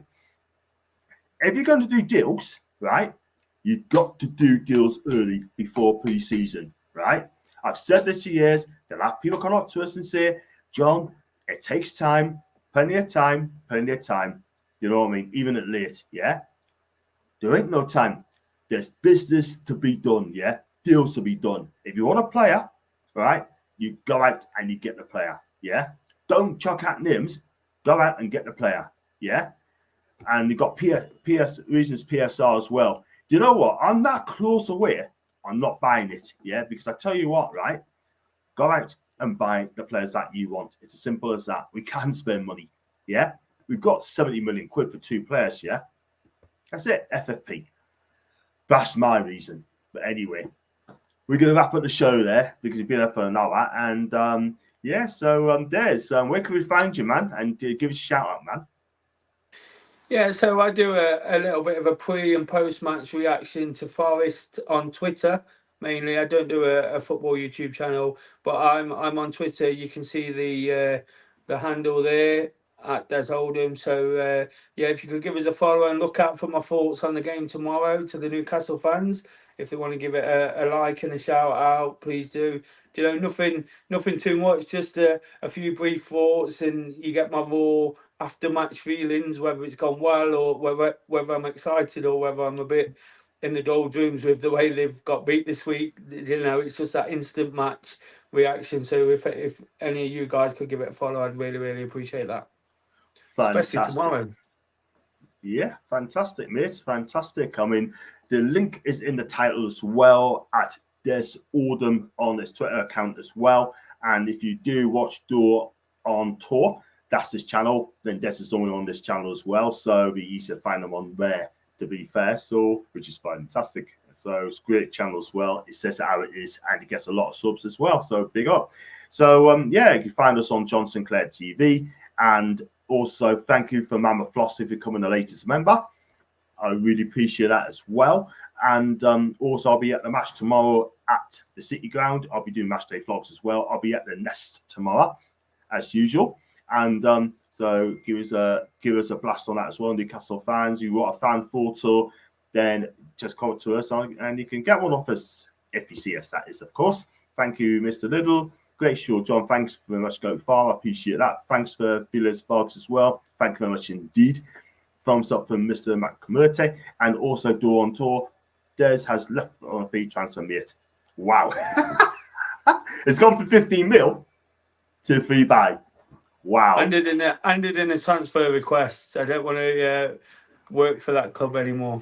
A: If you're going to do deals, right, you've got to do deals early before pre-season, right? I've said this for years. There'll have people come up to us and say, John, it takes time, plenty of time. You know what I mean? Even at late, yeah? There ain't no time. There's business to be done, yeah? Deals to be done. If you want a player, right, you go out and you get the player, yeah? Don't chuck out names. Go out and get the player, yeah? And you've got reasons PSR as well. Do you know what? I'm that close away. I'm not buying it, yeah? Because I tell you what, right? Go out and buy the players that you want. It's as simple as that. We can spend money, yeah? We've got 70 million quid for 2 players, yeah? That's it, FFP. That's my reason. But anyway, we're going to wrap up the show there because you've been there for an hour. And Des, where can we find you, man? And give us a shout out, man.
B: Yeah, so I do a little bit of a pre and post match reaction to Forest on Twitter. Mainly, I don't do a football YouTube channel, but I'm on Twitter. You can see the handle there at Des Oldham. So if you could give us a follow and look out for my thoughts on the game tomorrow to the Newcastle fans. If they want to give it a like and a shout out, please do. You know, nothing too much, just a few brief thoughts, and you get my raw after match feelings, whether it's gone well or whether I'm excited or whether I'm a bit in the doldrums with the way they've got beat this week. You know, it's just that instant match reaction. So if any of you guys could give it a follow, I'd really appreciate that.
A: Fantastic.
B: Especially tomorrow.
A: Yeah, fantastic, mate. Fantastic. I mean, the link is in the title as well at Des Oldham on his Twitter account as well. And if you do watch Door on Tour, that's his channel. Then Des is only on this channel as well. So it'll be easy to find him on there, to be fair. So, which is fantastic. So it's a great channel as well. It says how it is, and he gets a lot of subs as well. So big up. So you can find us on John Sinclair TV. And also thank you for Mama Floss if you're becoming the latest member. I really appreciate that as well. And also I'll be at the match tomorrow at the City Ground. I'll be doing matchday vlogs as well. I'll be at the Nest tomorrow, as usual. And so give us a blast on that as well. Newcastle fans, you want a fan photo, then just comment to us and you can get one off us if you see us, that is, of course. Thank you, Mr. Little. Great show, John. Thanks very much, Go Far. I appreciate that. Thanks for Villas Vlogs as well. Thank you very much indeed. Thumbs up from Mr. Matt Comerte and also Do on Tour. Des has left on a free transfer, mate. Wow. It's gone from 15 mil to free buy. Wow.
B: Ended in a transfer request. I don't want to work for that club anymore.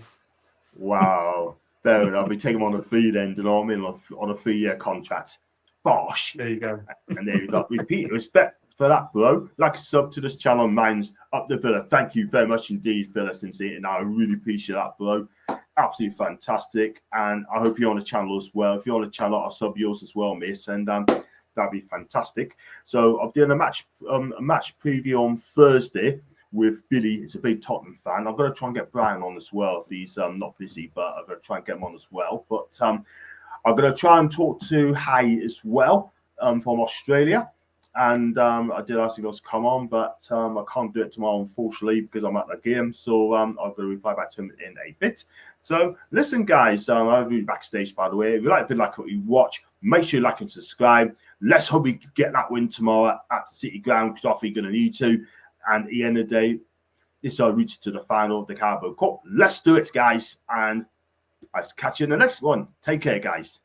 A: Wow. Fair enough. I'll be taking him on a fee then, do you know what I mean? On a 3-year contract. Bosh.
B: There you go.
A: And there you go. Repeat respect for that, bro. Like a sub to this channel, mine's up the Villa. Thank you very much indeed, Villa, since it. And I really appreciate that, bro. Absolutely fantastic. And I hope you're on the channel as well. If you're on the channel, I'll sub yours as well, mate. And that'd be fantastic. So I'm doing a match preview on Thursday with Billy. It's a big Tottenham fan. I'm going to try and get Brian on as well if he's not busy, but I'm going to try and get him on as well. But I'm going to try and talk to Hai as well from Australia. And I did ask him to come on, but I can't do it tomorrow, unfortunately, because I'm at the game. So I'm going to reply back to him in a bit. So listen, guys, I'll be backstage, by the way. If you like what you watch, make sure you like and subscribe. Let's hope we get that win tomorrow at the City Ground, because I think you're going to need to. And at the end of the day, it's our route to the final of the Carabao Cup. Let's do it, guys. And I'll catch you in the next one. Take care, guys.